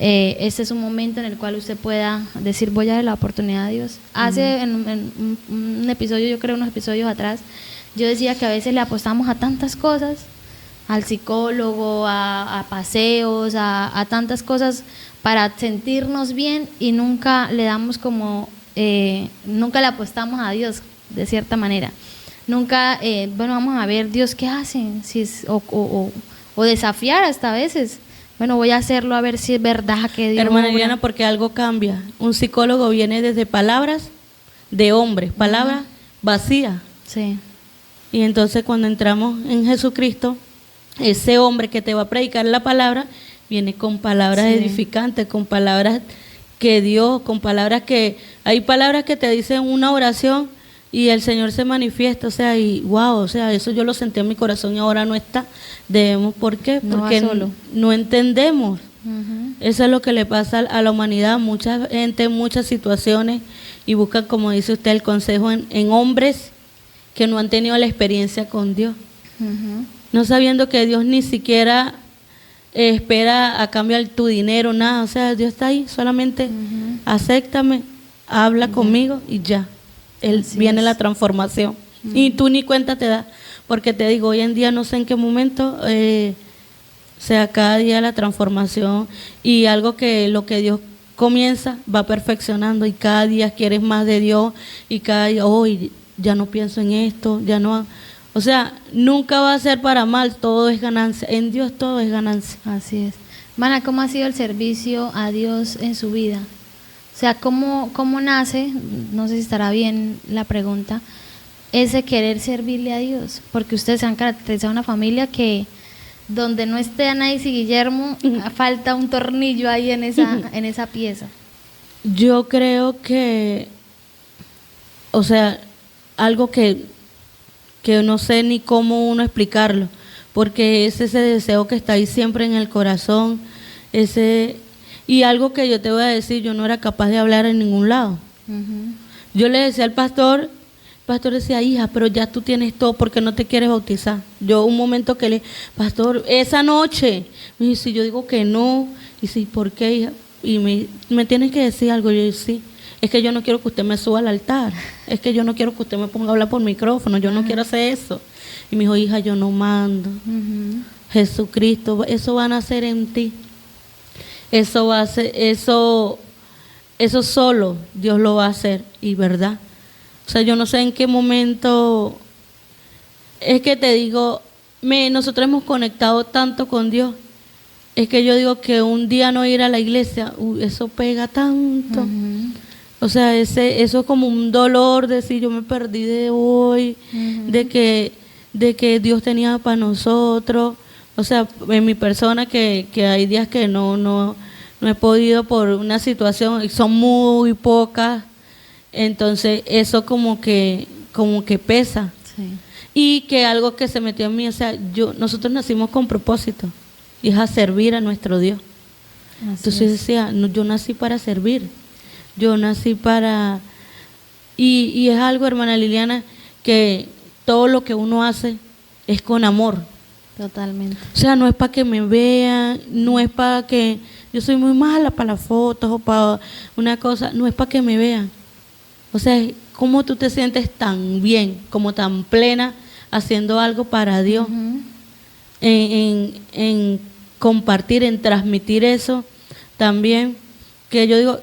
este es un momento en el cual usted pueda decir, voy a dar la oportunidad a Dios. Hace en un episodio, yo creo unos episodios atrás, yo decía que a veces le apostamos a tantas cosas, al psicólogo, a paseos, a tantas cosas para sentirnos bien, y nunca le damos nunca le apostamos a Dios de cierta manera. Nunca, bueno, vamos a ver Dios qué hace, si es, o desafiar hasta a veces. Bueno, voy a hacerlo a ver si es verdad que Dios... Hermana Liliana, porque algo cambia. Un psicólogo viene desde palabras de hombres, palabras vacías. Sí. Y entonces cuando entramos en Jesucristo, ese hombre que te va a predicar la palabra, viene con palabras edificantes, con palabras que Dios, con palabras que... Hay palabras que te dicen una oración y el Señor se manifiesta, o sea, y wow, o sea, eso yo lo sentí en mi corazón y ahora no está. Debemos, ¿por qué? Porque no entendemos. Eso es lo que le pasa a la humanidad, mucha gente, muchas situaciones, y buscan, como dice usted, el consejo en hombres que no han tenido la experiencia con Dios. No sabiendo que Dios ni siquiera espera a cambio tu dinero, nada. O sea, Dios está ahí, solamente acéptame, habla conmigo y ya. Viene la transformación. Y tú ni cuenta te das, porque te digo, hoy en día no sé en qué momento, sea cada día la transformación y algo que lo que Dios comienza va perfeccionando y cada día quieres más de Dios y cada día, hoy ya no pienso en esto, ya no, o sea, nunca va a ser para mal, todo es ganancia, en Dios todo es ganancia. Así es. Mana, ¿cómo ha sido el servicio a Dios en su vida? O sea, ¿cómo nace, no sé si estará bien la pregunta, ese querer servirle a Dios? Porque ustedes se han caracterizado una familia que donde no esté Anaís y Guillermo, falta un tornillo ahí en esa pieza. Yo creo que, o sea, algo que no sé ni cómo uno explicarlo, porque es ese deseo que está ahí siempre en el corazón, y algo que yo te voy a decir, yo no era capaz de hablar en ningún lado. Yo le decía al pastor, el pastor decía, hija, pero ya tú tienes todo, ¿por qué no te quieres bautizar? Yo un momento que le, pastor, esa noche, me dice, si yo digo que no, y si, ¿por qué, hija? Y me tienes que decir algo, yo digo, sí, es que yo no quiero que usted me suba al altar, es que yo no quiero que usted me ponga a hablar por micrófono, yo no quiero hacer eso. Y me dijo, hija, yo no mando, Jesucristo, eso va a nacer en ti, eso va a ser, eso solo Dios lo va a hacer, y verdad. O sea, yo no sé en qué momento, es que te digo, nosotros hemos conectado tanto con Dios, es que yo digo que un día no ir a la iglesia, eso pega tanto. O sea, eso es como un dolor, decir yo me perdí de hoy, de que Dios tenía para nosotros. O sea, en mi persona que hay días que no he podido por una situación, y son muy pocas. Entonces eso como que pesa. Sí. Y que algo que se metió en mí, o sea, nosotros nacimos con propósito, y es a servir a nuestro Dios. Así entonces decía, no, yo nací para servir, yo nací para, y es algo, hermana Liliana, que todo lo que uno hace es con amor. Totalmente. O sea, no es para que me vean, no es para que, yo soy muy mala para las fotos o para una cosa, no es para que me vean. O sea, ¿cómo tú te sientes tan bien, como tan plena, haciendo algo para Dios? En compartir, en transmitir eso también, que yo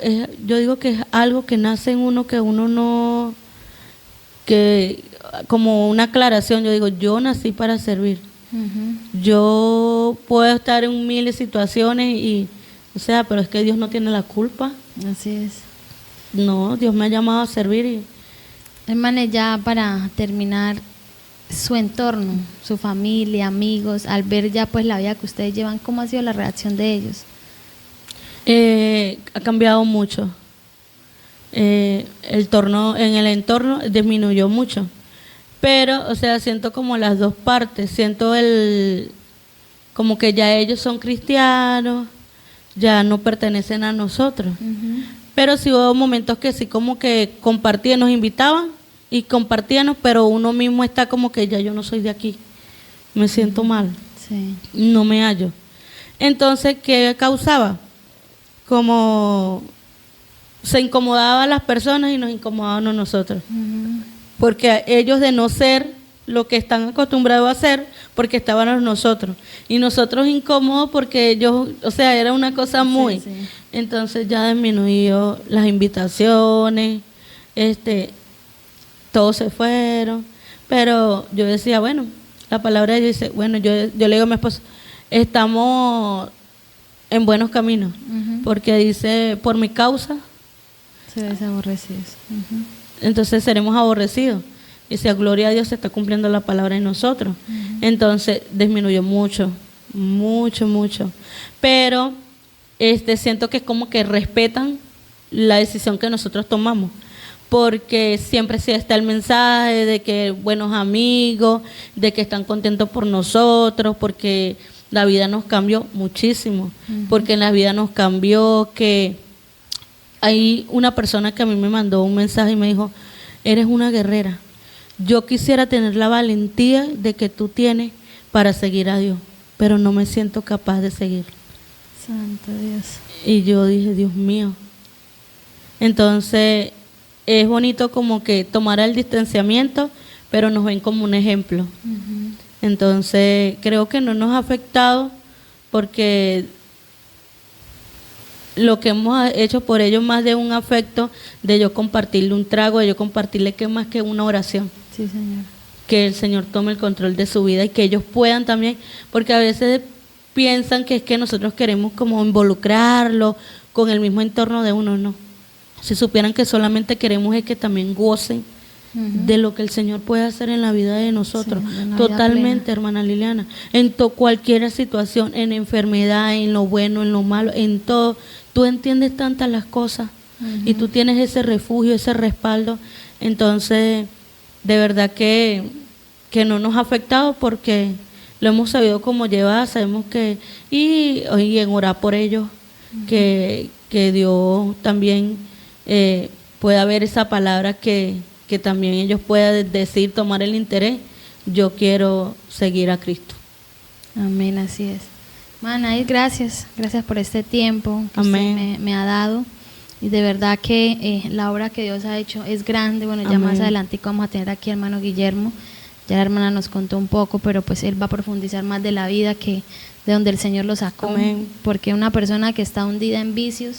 digo que es algo que nace en uno, que uno no, que como una aclaración, yo digo, yo nací para servir. Yo puedo estar en miles de situaciones y, o sea, pero es que Dios no tiene la culpa. Así es. No, Dios me ha llamado a servir. Hermana, ya para terminar, su entorno, su familia, amigos, al ver ya pues la vida que ustedes llevan, ¿cómo ha sido la reacción de ellos? Ha cambiado mucho. En el entorno disminuyó mucho. Pero, o sea, siento como las dos partes. Siento como que ya ellos son cristianos, ya no pertenecen a nosotros. Pero sí hubo momentos que sí como que compartían, nos invitaban y compartíamos, pero uno mismo está como que ya yo no soy de aquí, me siento mal, no me hallo. Entonces, ¿qué causaba? Como se incomodaban las personas y nos incomodaban a nosotros. Porque ellos, de no ser lo que están acostumbrados a hacer, porque estaban a nosotros. Y nosotros incómodos porque ellos, o sea, era una cosa muy... Entonces ya disminuyó las invitaciones, todos se fueron. Pero yo decía, bueno, la palabra de Dios dice, bueno, yo le digo a mi esposo, estamos en buenos caminos, porque dice, por mi causa... Seréis aborrecidos. Entonces seremos aborrecidos. Y si a gloria a Dios se está cumpliendo la palabra en nosotros. Entonces disminuyó mucho. Pero siento que es como que respetan la decisión que nosotros tomamos. Porque siempre sí está el mensaje de que buenos amigos, de que están contentos por nosotros, porque la vida nos cambió muchísimo. Porque en la vida nos cambió que... Hay una persona que a mí me mandó un mensaje y me dijo, eres una guerrera. Yo quisiera tener la valentía de que tú tienes para seguir a Dios. pero no me siento capaz de seguir. Santo Dios. Y yo dije, Dios mío. Entonces, es bonito como que tomar el distanciamiento, pero nos ven como un ejemplo. Ujú. Entonces, creo que no nos ha afectado porque lo que hemos hecho por ellos más de un afecto, de yo compartirle un trago, de yo compartirle que más que una oración. Sí, Señor. Que el Señor tome el control de su vida y que ellos puedan también, porque a veces piensan que es que nosotros queremos como involucrarlo con el mismo entorno de uno, no. Si supieran que solamente queremos es que también gocen de lo que el Señor puede hacer en la vida de nosotros. Sí, de una vida Totalmente, plena. hermana Liliana. En cualquier situación, en enfermedad, en lo bueno, en lo malo, en todo. Tú entiendes tantas las cosas y tú tienes ese refugio, ese respaldo. Entonces, de verdad que no nos ha afectado porque lo hemos sabido cómo llevar, sabemos que, y en orar por ellos, que Dios también pueda haber esa palabra que también ellos puedan decir, tomar el interés, yo quiero seguir a Cristo. Amén, así es. Anaís, gracias por este tiempo que Amén. usted me ha dado. Y de verdad que la obra que Dios ha hecho es grande. Bueno, ya Amén. más adelante vamos a tener aquí al hermano Guillermo. Ya la hermana nos contó un poco, pero pues él va a profundizar más de la vida que de donde el Señor lo sacó. Amén. Porque una persona que está hundida en vicios,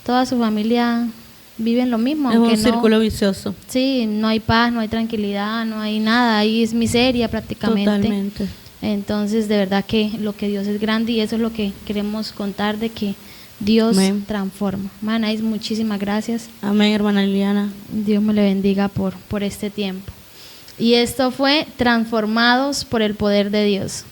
toda su familia vive en lo mismo. Es aunque un círculo vicioso. Sí, no hay paz, no hay tranquilidad, no hay nada. Ahí es miseria prácticamente. Totalmente. Entonces, de verdad que lo que Dios es grande y eso es lo que queremos contar, de que Dios Amén. transforma. Anaís, muchísimas gracias. Amén, hermana Liliana. Dios me le bendiga por este tiempo. Y esto fue Transformados por el Poder de Dios.